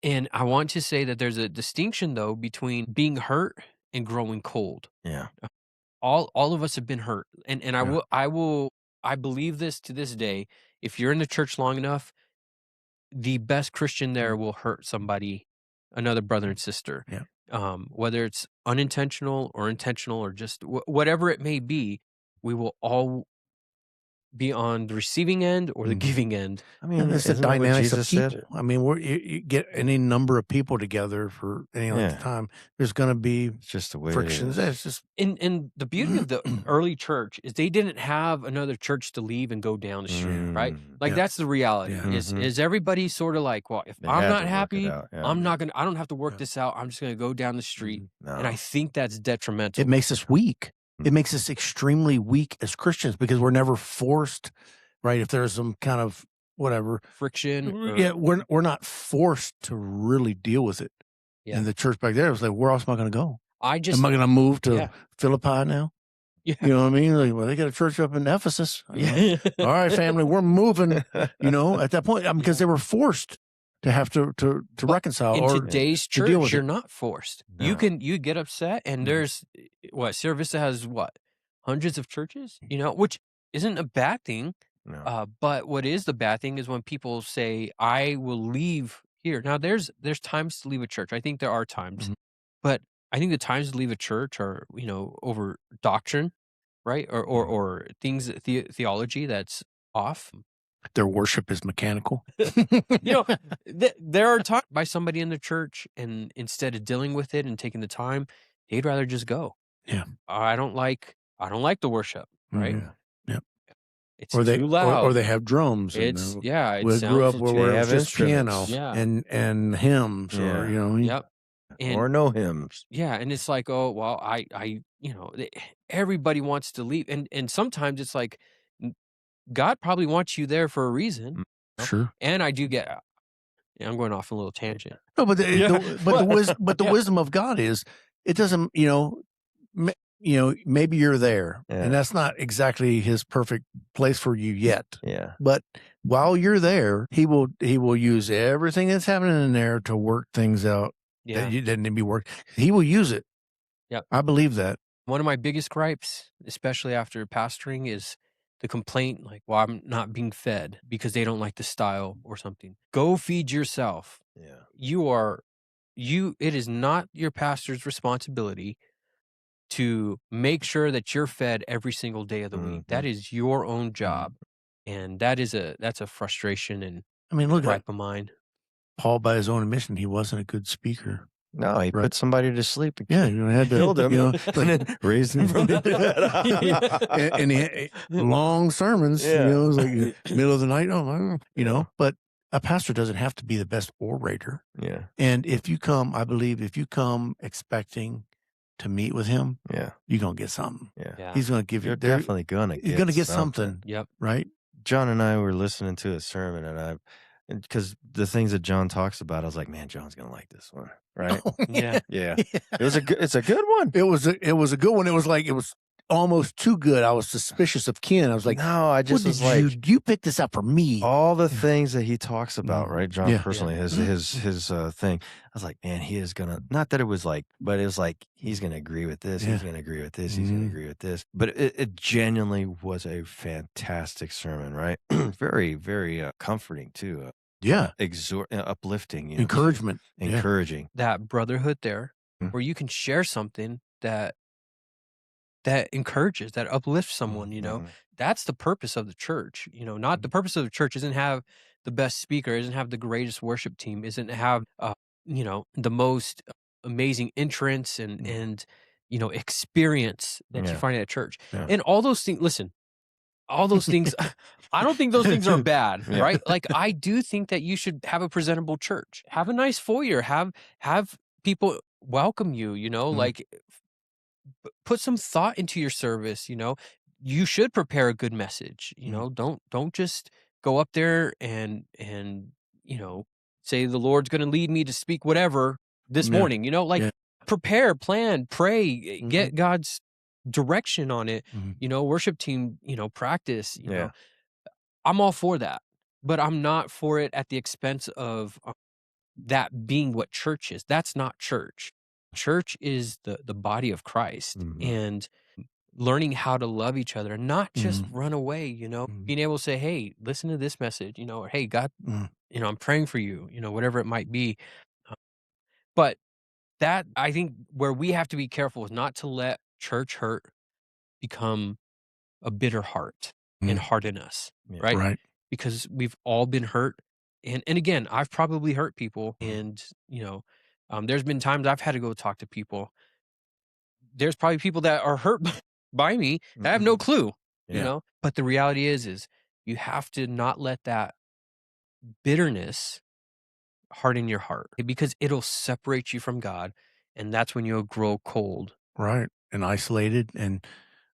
And I want to say that there's a distinction though between being hurt and growing cold. Yeah. All of us have been hurt, and I believe this to this day. If you're in the church long enough, the best Christian there will hurt somebody, another brother and sister. Yeah. Whether it's unintentional or intentional or just whatever it may be, we will all be on the receiving end or the giving end. I mean, it's the isn't that what dynamics of Jesus people. said? I mean, you get any number of people together for any length of time, there's going to be It's just the way frictions. it is. It's just And the beauty of the early church is they didn't have another church to leave and go down the street, right? Like that's the reality. Yeah. Is everybody sort of like, well, if They I'm had not to work it happy, out, yeah. I don't have to work this out. I'm just going to go down the street. No. And I think that's detrimental. it makes us weak. It makes us extremely weak as Christians because we're never forced, right? If there's some kind of whatever friction. Yeah, we're not forced to really deal with it. Yeah. And the church back there was like, where else am I going to go? Am I going to move to Philippi now? Yeah. You know what I mean? Like, well, they got a church up in Ephesus. Yeah. All right, family, we're moving. At that point, because they were forced to have to reconcile. In or today's to deal church, with you're it. not forced. No. You get upset, and there's Sierra Vista has hundreds of churches, which isn't a bad thing. No. But what is the bad thing is when people say, I will leave here. Now there's times to leave a church. I think there are times, but I think the times to leave a church are, over doctrine, right? Or things, theology that's off. Their worship is mechanical. There are times by somebody in the church, and instead of dealing with it and taking the time, they'd rather just go. Yeah. I don't like the worship, right? Yeah. It's or too loud. Or they have drums. We grew up where it was just piano and hymns, or Yep. Or no hymns. Yeah, and it's like, oh well, I everybody wants to leave, and sometimes it's like God probably wants you there for a reason. Sure. And I do get. I'm going off a little tangent. No, but the wisdom of God is it doesn't. Maybe you're there, and that's not exactly His perfect place for you yet. Yeah. But while you're there, He will use everything that's happening in there to work things out that didn't need to be worked. He will use it. Yep. I believe that. One of my biggest gripes, especially after pastoring, is the complaint, like, well, I'm not being fed because they don't like the style or something. Go feed yourself. Yeah. It is not your pastor's responsibility to make sure that you're fed every single day of the week. That is your own job. And that's a frustration and I mean, look at gripe of mine. Paul, by his own admission, he wasn't a good speaker. No, he Right. put somebody to sleep. Yeah, you had to killed him, and then raised him from the dead. and he had long sermons. Yeah. It was like middle of the night. But a pastor doesn't have to be the best orator. Yeah. And if you come expecting to meet with him, Yeah. you're gonna get something. Yeah. He's gonna give you. You're definitely gonna get. You're gonna get something. something. Yep. Right. John and I were listening to a sermon, and because the things that John talks about, I was like, man, John's gonna like this one, right? Oh, Yeah. Yeah. It's a good one. It was a good one. It was almost too good. I was suspicious of Ken. I was like, no, I just was like, you picked this up for me. all the things that he talks about, right? John Yeah. personally, his thing. I was like, man, he is gonna. Not that it was like, but it was like he's gonna agree with this. Yeah. He's gonna agree with this. He's gonna agree with this. But it genuinely was a fantastic sermon, right? Very, very comforting too. Yeah. Uplifting, Encouragement. encouraging. That brotherhood there, where you can share something that encourages, that uplifts someone, that's the purpose of the church. Not the purpose of the church isn't have the best speaker, isn't have the greatest worship team, isn't have the most amazing entrance and experience that you find at a church. Yeah. And all those things, listen, all those things, I don't think those things are bad, right? Like, I do think that you should have a presentable church, have a nice foyer, have people welcome you, like, put some thought into your service. You should prepare a good message. Don't just go up there and say the Lord's going to lead me to speak whatever this morning. Prepare, plan, pray, get God's direction on it. Worship team, practice. I'm all for that, but I'm not for it at the expense of that being what church is. That's not church. Church is the body of Christ, and learning how to love each other and not just run away, being able to say, hey, listen to this message, or hey, God, I'm praying for you, whatever it might be. But that, I think, where we have to be careful is not to let church hurt become a bitter heart and harden us, right? Right. Because we've all been hurt. And again, I've probably hurt people, and there's been times I've had to go talk to people. There's probably people that are hurt by me that I have no clue, But the reality is you have to not let that bitterness harden your heart, because it'll separate you from God, and that's when you'll grow cold. Right. And isolated. And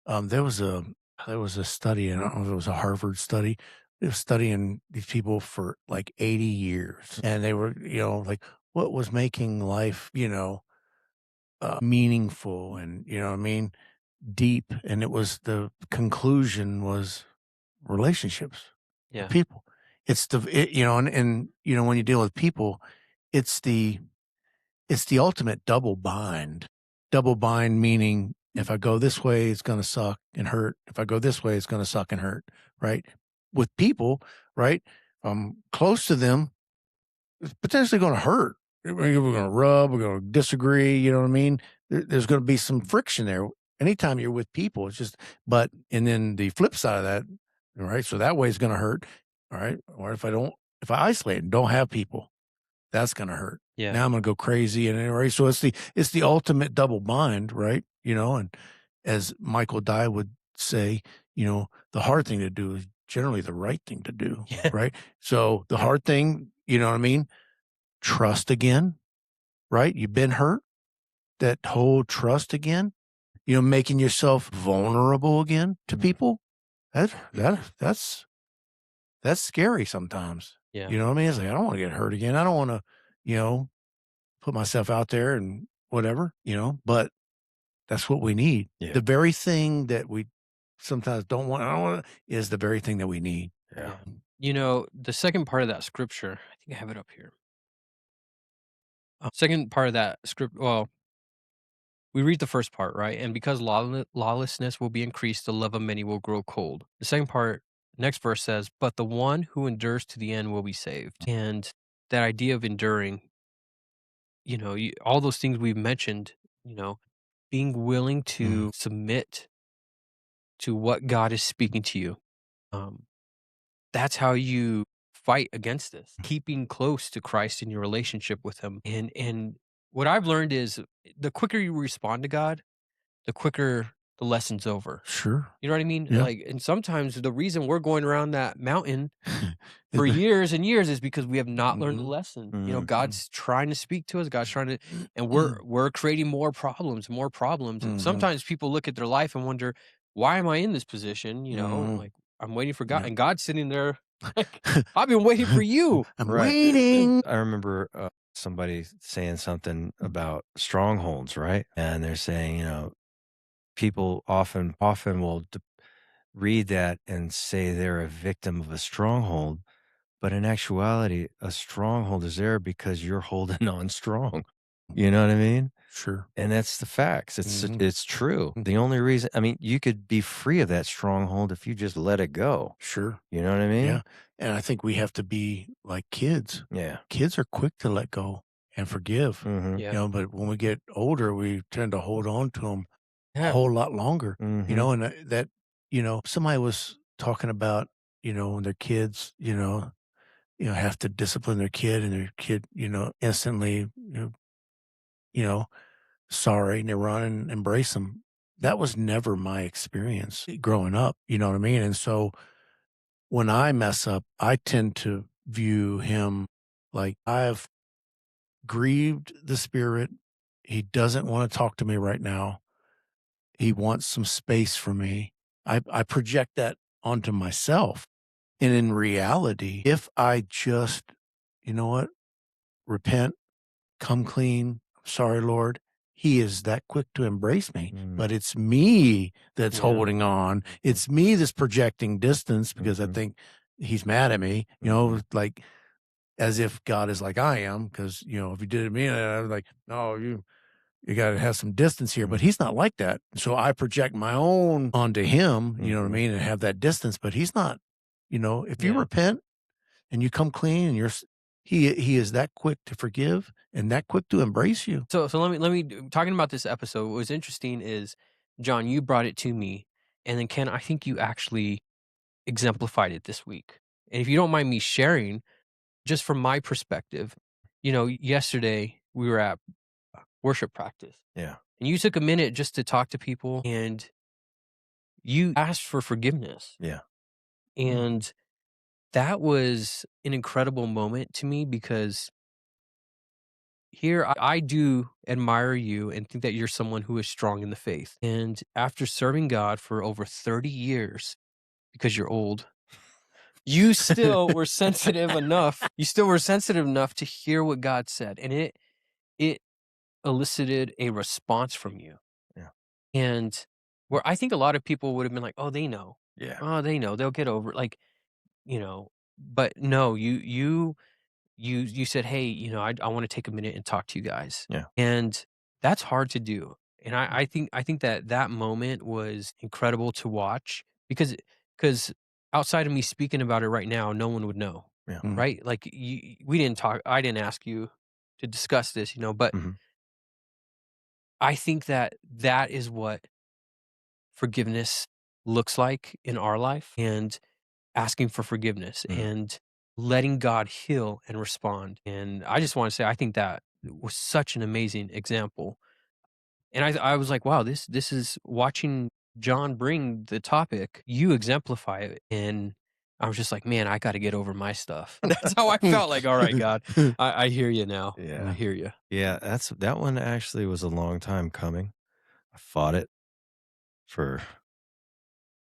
there was a study, and I don't know if it was a Harvard study. They were studying these people for like 80 years. And they were, like, what was making life, meaningful and, deep. And it was, the conclusion was relationships. Yeah. People. It's and when you deal with people, it's the ultimate double bind. Double bind meaning, if I go this way, it's going to suck and hurt. If I go this way, it's going to suck and hurt, right? With people, right? Close to them, it's potentially going to hurt. We're going to rub, we're going to disagree, you know what I mean? There's going to be some friction there. Anytime you're with people, it's just, and then the flip side of that, all right? So that way it's going to hurt, all right? Or if I isolate and don't have people, that's going to hurt. Yeah. Now I'm going to go crazy. And right. So it's the ultimate double bind, right? And as Michael Dye would say, the hard thing to do is generally the right thing to do. Yeah. Right. So the hard thing, you know what I mean? Trust again, right? You've been hurt. That whole trust again, making yourself vulnerable again to people. That's scary sometimes. Yeah. You know what I mean? It's like, I don't want to get hurt again. I don't want to, put myself out there and whatever, but that's what we need. Yeah. The very thing that we sometimes don't want is the very thing that we need. Yeah. The second part of that scripture, I think I have it up here. Second part of that script, well, we read the first part, right? And because lawlessness will be increased, the love of many will grow cold. The second part, next verse says, but the one who endures to the end will be saved. And that idea of enduring, all those things we've mentioned, being willing to submit to what God is speaking to you. That's how you fight against this, keeping close to Christ in your relationship with him. And what I've learned is the quicker you respond to God, the quicker the lesson's over. Sure. You know what I mean? Yeah. And sometimes the reason we're going around that mountain for years and years is because we have not learned the lesson. God's trying to speak to us. God's trying to, and we're creating more problems. And sometimes people look at their life and wonder, why am I in this position? Like I'm waiting for God, Yeah. and God's sitting there. Like, I've been waiting for you. I'm waiting. I remember somebody saying something about strongholds, right? And they're saying, people often will read that and say they're a victim of a stronghold, but in actuality, a stronghold is there because you're holding on strong. You know what I mean? Sure. And that's the facts. It's true. The only reason, you could be free of that stronghold if you just let it go. Sure. You know what I mean? Yeah. And I think we have to be like kids. Yeah. Kids are quick to let go and forgive. Yeah. But when we get older, we tend to hold on to them Yeah. a whole lot longer. Mhm. And that somebody was talking about when their kids have to discipline their kid, and their kid instantly sorry, and they run and embrace them. That was never my experience growing up. You know what I mean? And so when I mess up, I tend to view him like, I've grieved the Spirit. He doesn't want to talk to me right now. He wants some space from me. I project that onto myself. And in reality, if I just, repent, come clean, sorry, Lord, he is that quick to embrace me. But it's me that's holding on. It's me that's projecting distance because I think he's mad at me, like as if God is like I am. Because, if he did it to me, I was like, no, you got to have some distance here. But he's not like that. So I project my own onto him, you know what I mean, and have that distance. But he's not, if you repent and you come clean, and he is that quick to forgive and that quick to embrace you. So let me talking about this episode. What was interesting is, John, you brought it to me, and then Ken, I think you actually exemplified it this week. And if you don't mind me sharing, just from my perspective, yesterday we were at worship practice. Yeah. And you took a minute just to talk to people, and you asked for forgiveness. Yeah. And that was an incredible moment to me, because here I do admire you and think that you're someone who is strong in the faith. And after serving God for over 30 years, because you're old, you still were sensitive enough. You still were sensitive enough to hear what God said. And it elicited a response from you. Yeah. And where I think a lot of people would have been like, oh, they know. Yeah. Oh, they know. They'll get over it. Like, but no, you said, hey, I want to take a minute and talk to you guys. Yeah. And that's hard to do. And I think that moment was incredible to watch, because outside of me speaking about it right now, no one would know. Yeah. Right. Like we didn't talk. I didn't ask you to discuss this, but I think that is what forgiveness looks like in our life, and asking for forgiveness and letting God heal and respond. And I just want to say, I think that was such an amazing example. And I was like, wow, this is, watching John bring the topic, you exemplify it. And I was just like, man, I got to get over my stuff. That's how I felt. Like, all right, God, I hear you now. Yeah. I hear you. Yeah, that one actually was a long time coming. I fought it for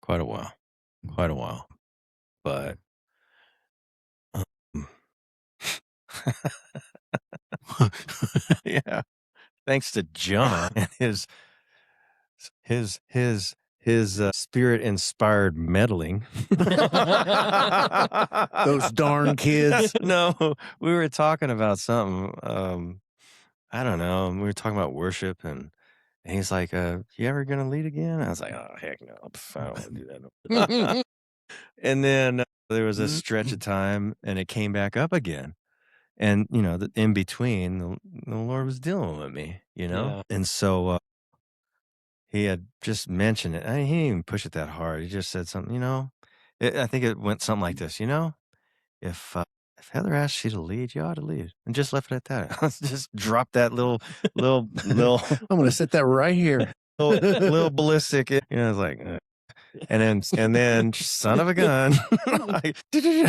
quite a while. But yeah, thanks to John and his spirit inspired meddling. Those darn kids. No, we were talking about something. I don't know. We were talking about worship, and And he's like, you ever going to lead again? I was like, oh, heck no. I don't want to do that. And then there was a stretch of time and it came back up again. And, in between, the Lord was dealing with me, Yeah. And so he had just mentioned it. He didn't even push it that hard. He just said something, I think it went something like this, if Heather asks you to lead, you ought to lead. And just left it at that. Just drop that little. I'm going to set that right here. little ballistic. I was like, and then son of a gun, I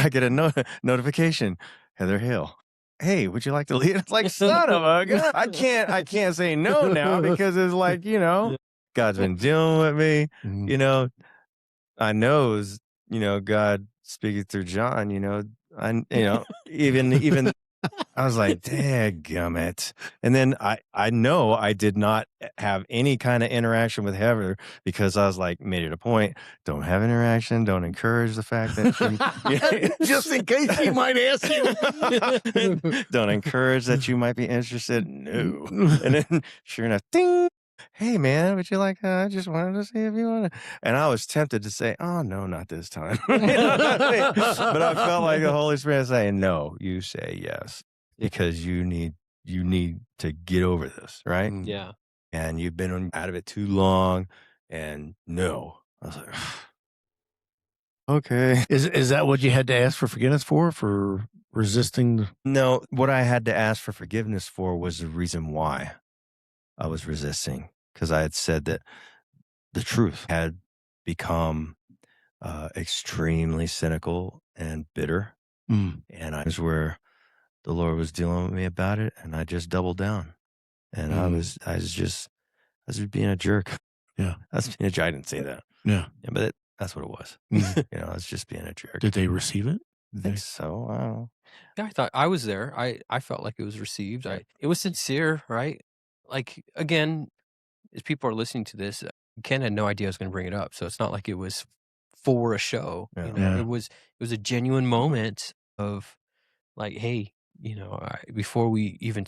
get a notification. Heather Hill. Hey, would you like to lead? It's like, son of a gun. I can't say no now because it's like, God's been dealing with me. I know it was, God speaking through John, even I was like, dadgummit. And then I know I did not have any kind of interaction with Heather because I was like, made it a point. Don't have interaction. Don't encourage the fact that she, just in case she might ask you. Don't encourage that you might be interested. No. And then sure enough, ding. Hey man, would you like, I just wanted to see if you want to. And I was tempted to say, oh no, not this time. But I felt like the Holy Spirit saying, no, you say yes. Because you need to get over this, right? Yeah. And you've been out of it too long, and no. I was like, okay. Is that what you had to ask for forgiveness for resisting? No, what I had to ask for forgiveness for was the reason why I was resisting, because I had said that the truth had become extremely cynical and bitter, and I was where the Lord was dealing with me about it, and I just doubled down. And I was just being a jerk. Yeah. I was being a jerk. I didn't say that. Yeah. But that's what it was. I was just being a jerk. Did they receive it? I think so. I don't know. Yeah, I thought I was there. I felt like it was received. It was sincere, right? Like, again, as people are listening to this, Ken had no idea I was going to bring it up. So it's not like it was for a show. Yeah. It was a genuine moment of like, hey, before we even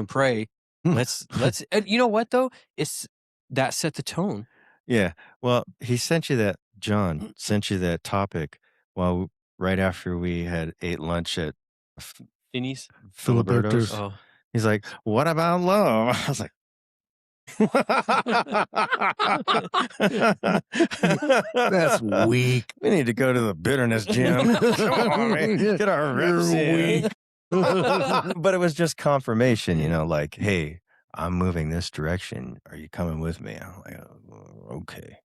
pray, let's and you know what though? It's that set the tone. Yeah. Well, he sent you that, John sent you that topic right after we had ate lunch at Finney's? Filiberto's. Oh. He's like, what about love? I was like, that's weak. We need to go to the bitterness gym. Come on, man. Get our reps in. But it was just confirmation, like, hey, I'm moving this direction. Are you coming with me? I'm like, okay.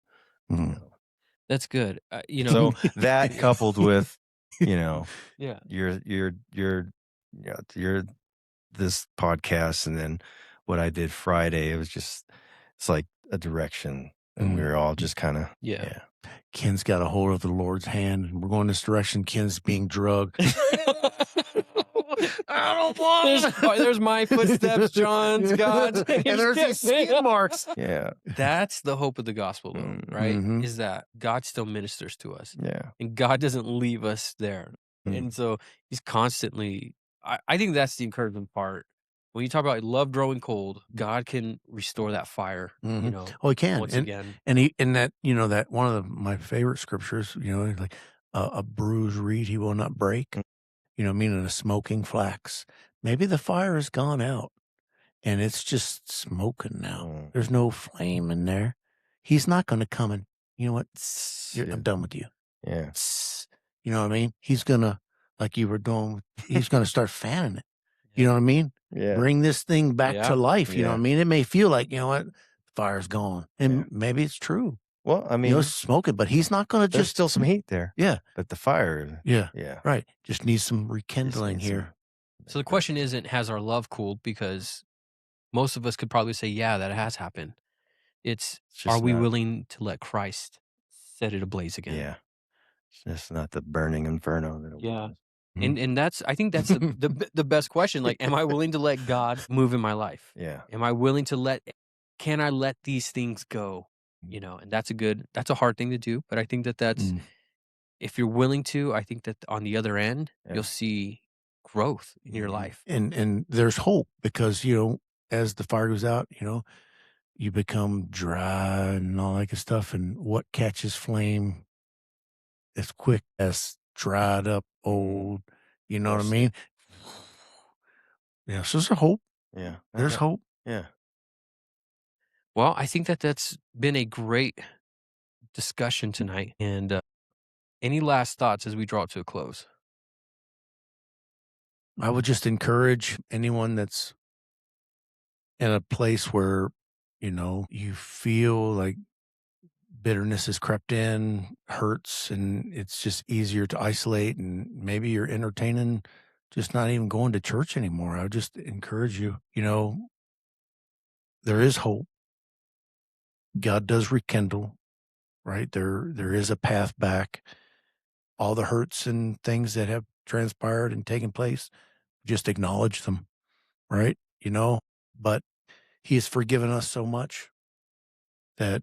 That's good. So that coupled with, yeah, your this podcast, and then what I did Friday, it's like a direction, and we were all just kind of, yeah. Ken's got a hold of the Lord's hand, and we're going this direction. Ken's being drugged. I don't want there's my footsteps, John's, God's, and there's these skid marks. Yeah. That's the hope of the gospel, though, right? Is that God still ministers to us. Yeah. And God doesn't leave us there. And so he's constantly, I think that's the encouragement part. When you talk about love growing cold, God can restore that fire, Oh, he can. once again. And that, that one of my favorite scriptures, like a bruised reed he will not break, meaning a smoking flax. Maybe the fire has gone out and it's just smoking now. There's no flame in there. He's not going to come and, you know what? I'm done with you. Yeah. You know what I mean? He's going to, like you were doing, he's going to start fanning it. You know what I mean? Yeah. Bring this thing back to life. You know what I mean? It may feel like, the fire's gone. And maybe it's true. Well, I mean, it's smoking, but he's not going to there's still some heat there. Yeah. But the fire. Yeah. Yeah. Right. Just needs some rekindling here. So the question isn't, has our love cooled? Because most of us could probably say, yeah, that has happened. It's are we willing to let Christ set it ablaze again? Yeah. It's just not the burning inferno that it was. And I think that's the best question. Like, am I willing to let God move in my life? Yeah. Am I willing to can I let these things go? And that's a hard thing to do. But I think that's, if you're willing to, I think that on the other end, you'll see growth in your life. And there's hope because, as the fire goes out, you become dry and all that good stuff. And what catches flame as quick as dried up old, you know what I Yes. mean? Yeah, so there's a hope. Yeah. There's hope. Yeah. Well, I think that that's been a great discussion tonight. And any last thoughts as we draw it to a close? I would just encourage anyone that's in a place where, you feel like bitterness has crept in, hurts, and it's just easier to isolate, and maybe you're entertaining just not even going to church anymore. I would just encourage you, there is hope. God does rekindle, right? There is a path back. All the hurts and things that have transpired and taken place, just acknowledge them, right? But he has forgiven us so much that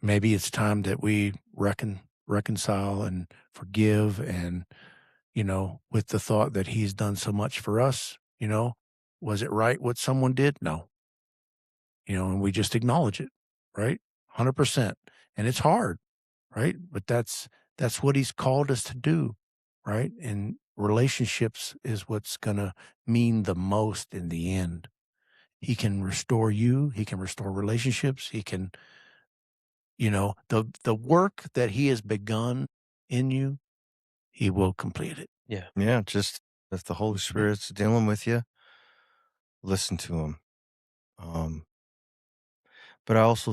maybe it's time that we reconcile and forgive, and with the thought that he's done so much for us. Was it right what someone did? No. And we just acknowledge it, right? 100%. And it's hard, right? But that's what he's called us to do, right? And relationships is what's going to mean the most in the end. He can restore you. He can restore relationships. He can, the work that he has begun in you, he will complete it. Yeah. Yeah. Just if the Holy Spirit's dealing with you, listen to him. But I'd also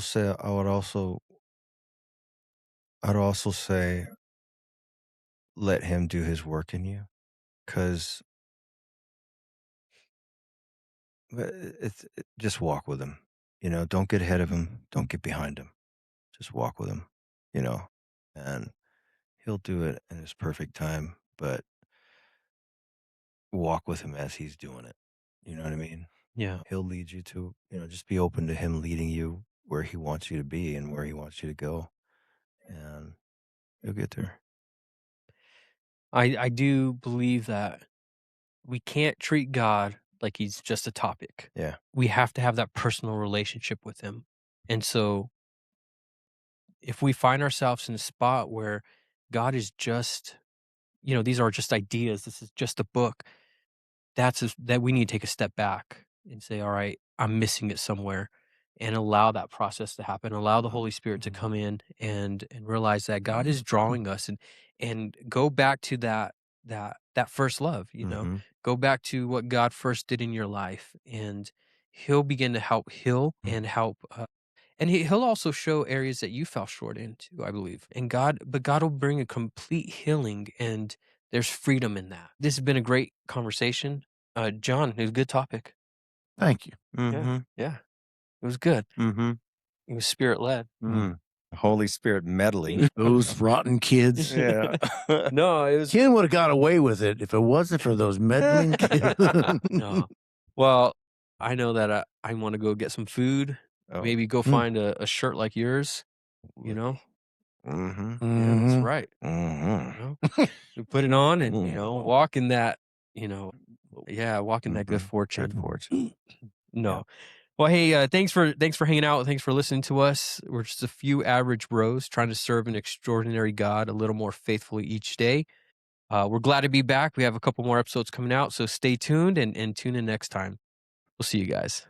say, let him do his work in you, because just walk with him. Don't get ahead of him. Don't get behind him. Just walk with him. And he'll do it in his perfect time. But walk with him as he's doing it. You know what I mean? Yeah. He'll lead you to, just be open to him leading you where he wants you to be and where he wants you to go. And you'll get there. I do believe that we can't treat God like he's just a topic. Yeah. We have to have that personal relationship with him. And so if we find ourselves in a spot where God is just, these are just ideas, this is just a book, that we need to take a step back and say, all right, I'm missing it somewhere, and allow that process to happen. Allow the Holy Spirit to come in and realize that God is drawing us, and go back to that first love, Mhm. go back to what God first did in your life, and he'll begin to help heal and help, and he'll also show areas that you fell short in too, I believe. But God will bring a complete healing, and there's freedom in that. This has been a great conversation. John, it was a good topic. Thank you. Mhm. Yeah. It was good. Mhm. It was spirit led. Holy Spirit meddling. Those rotten kids. Yeah. No, it was Ken would have got away with it if it wasn't for those meddling kids. no. Well, I know that I want to go get some food. Oh. Maybe go find a shirt like yours. Mhm. Yeah, that's right. Mhm. You put it on and walk in that. Walk in that good Mhm. fortune. Good fortune. No. Yeah. Well, hey, thanks for hanging out. Thanks for listening to us. We're just a few average bros trying to serve an extraordinary God a little more faithfully each day. We're glad to be back. We have a couple more episodes coming out, so stay tuned and tune in next time. We'll see you guys.